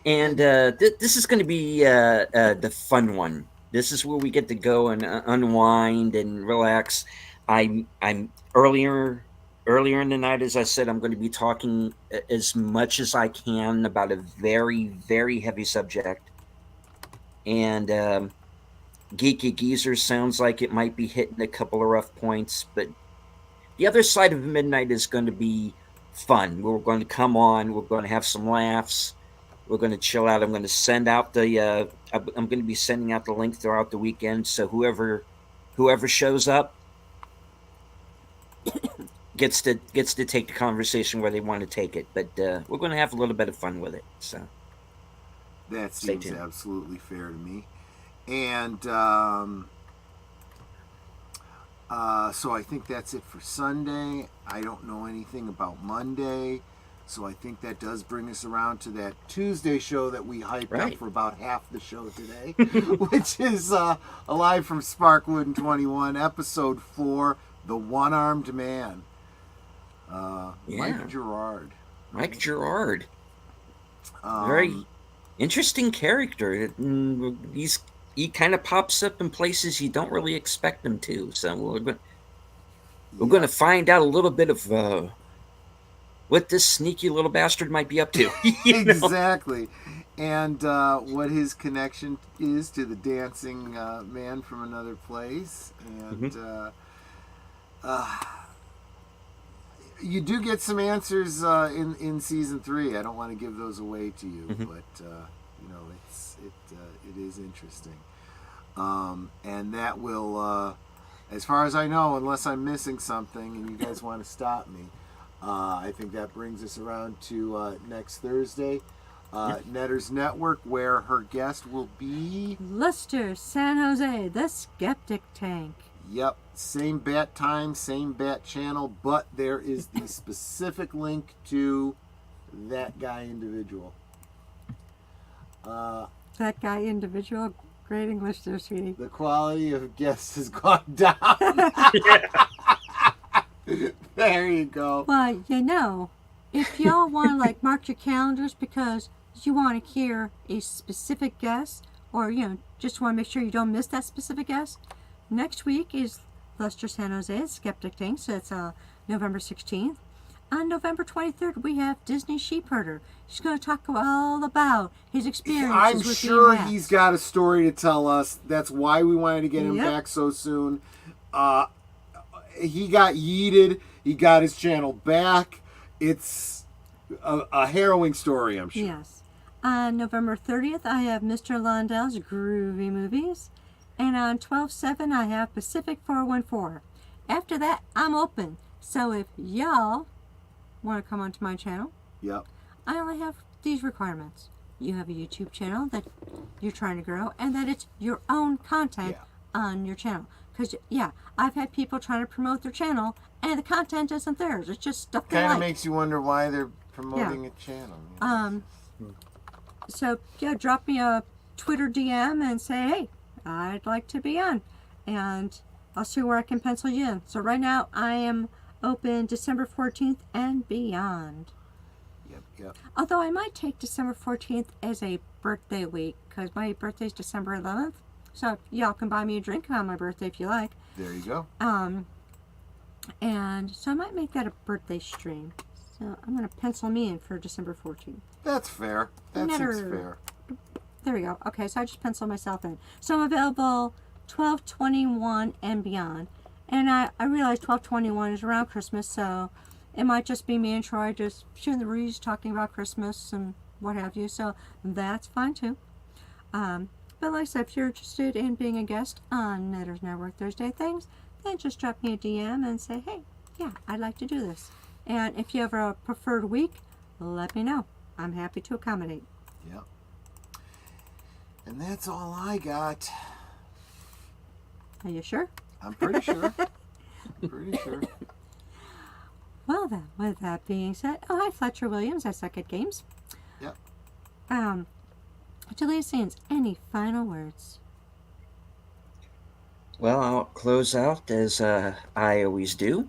And this is going to be the fun one. This is where we get to go and unwind and relax. I'm earlier in the night, as I said, I'm going to be talking as much as I can about a very, very heavy subject. And Geeky Geezer sounds like it might be hitting a couple of rough points, but the other side of midnight is going to be fun. We're going to come on. We're going to have some laughs. We're going to chill out. I'm going to send out I'm going to be sending out the link throughout the weekend. So whoever shows up gets to take the conversation where they want to take it. But we're going to have a little bit of fun with it. So that seems absolutely fair to me. And so I think that's it for Sunday. I don't know anything about Monday. So I think that does bring us around to that Tuesday show that we hyped up for about half the show today, which is Alive from Sparkwood and 21, episode 4, The One-Armed Man. Mike Gerard. Mike Gerard. Very interesting character. He kind of pops up in places you don't really expect him to. So we're going to find out a little bit of what this sneaky little bastard might be up to. Exactly. And what his connection is to the dancing man from another place. And you do get some answers in season 3. I don't want to give those away to you, but you know, it is interesting. And that will, as far as I know, unless I'm missing something and you guys want to stop me, I think that brings us around to next Thursday, Netters Network, where her guest will be Lester San Jose, the Skeptic Tank. Yep, same bat time, same bat channel, but there is the specific link to that guy individual. That guy individual, great English there, sweetie. The quality of guests has gone down. There you go. Well, you know, if y'all want to mark your calendars because you want to hear a specific guest, or just want to make sure you don't miss that specific guest, next week is Lester San Jose, Skeptic Tank, so it's November 16th. On November 23rd, we have Disney Sheepherder. He's going to talk all about his experiences I'm with sure being he's got a story to tell us. That's why we wanted to get him back so soon. He got yeeted. He got his channel back. It's a harrowing story, I'm sure. Yes. On November 30th, I have Mr. Londell's Groovy Movies. And on 12/7, I have Pacific 414. After that, I'm open. So if y'all want to come onto my channel, yep, I only have these requirements. You have a YouTube channel that you're trying to grow, and that it's your own content on your channel. Because, yeah, I've had people trying to promote their channel, and the content isn't theirs. It's just stuff they Kind like. of makes you wonder why they're promoting a channel. So, yeah, drop me a Twitter DM and say, hey, I'd like to be on. And I'll see where I can pencil you in. So right now, I am open December 14th and beyond. Yep. Although I might take December 14th as a birthday week, because my birthday is December 11th. So y'all can buy me a drink on my birthday if you like. There you go. And so I might make that a birthday stream. So I'm going to pencil me in for December 14th. That's fair. That seems fair. There we go. Okay, so I just penciled myself in. So I'm available 12/21 and beyond. And I realize 12/21 is around Christmas, so it might just be me and Troy just shooting the breeze, talking about Christmas and what have you. So that's fine too. But like I said, if you're interested in being a guest on Netters Network Thursday Things, then just drop me a DM and say, hey, yeah, I'd like to do this. And if you have a preferred week, let me know. I'm happy to accommodate. Yep. And that's all I got. Are you sure? I'm pretty sure. Pretty sure. Well then, with that being said, oh hi Fletcher Williams, I suck at games. Yep. Julia Scenes, any final words? Well, I'll close out as I always do.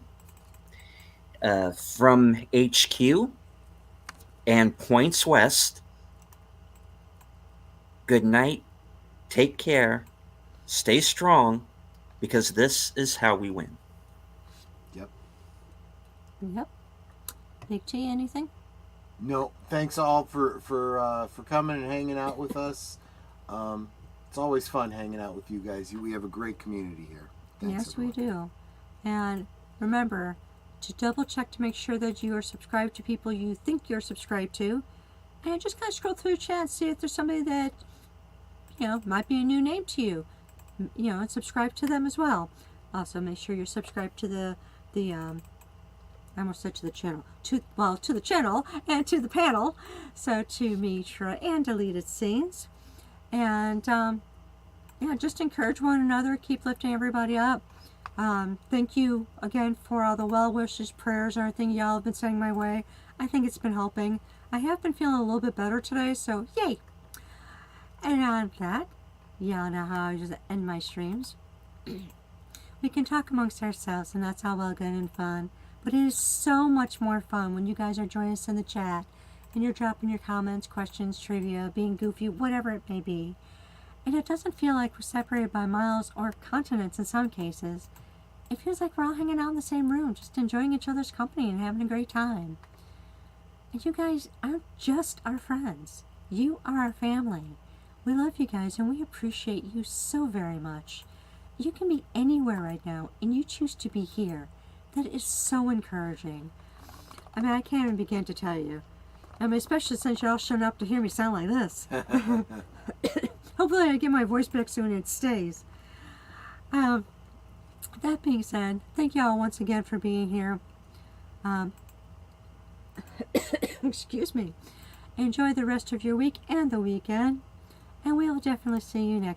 From HQ and Points West, good night, take care, stay strong, because this is how we win. Yep. Big T, anything? No, thanks all for coming and hanging out with us. It's always fun hanging out with you guys. We have a great community here. Thanks, Yes, we do. And remember to double check to make sure that you are subscribed to people you think you're subscribed to. And just kind of scroll through the chat, see if there's somebody that, might be a new name to you. And subscribe to them as well. Also, make sure you're subscribed to the I almost said to the channel. To the channel and to the panel. So to Mitra and Deleted Scenes. And just encourage one another. Keep lifting everybody up. Thank you again for all the well wishes, prayers, and everything y'all have been sending my way. I think it's been helping. I have been feeling a little bit better today, so yay! And on that, y'all know how I just end my streams. We can talk amongst ourselves, and that's all well good and fun. But it is so much more fun when you guys are joining us in the chat and you're dropping your comments, questions, trivia, being goofy, whatever it may be. And it doesn't feel like we're separated by miles or continents in some cases. It feels like we're all hanging out in the same room, just enjoying each other's company and having a great time. And you guys aren't just our friends. You are our family. We love you guys and we appreciate you so very much. You can be anywhere right now and you choose to be here. That is so encouraging. I mean, I can't even begin to tell you. I mean, especially since you're all showing up to hear me sound like this. Hopefully I get my voice back soon and it stays. That being said, thank y'all once again for being here. Excuse me. Enjoy the rest of your week and the weekend. And we'll definitely see you next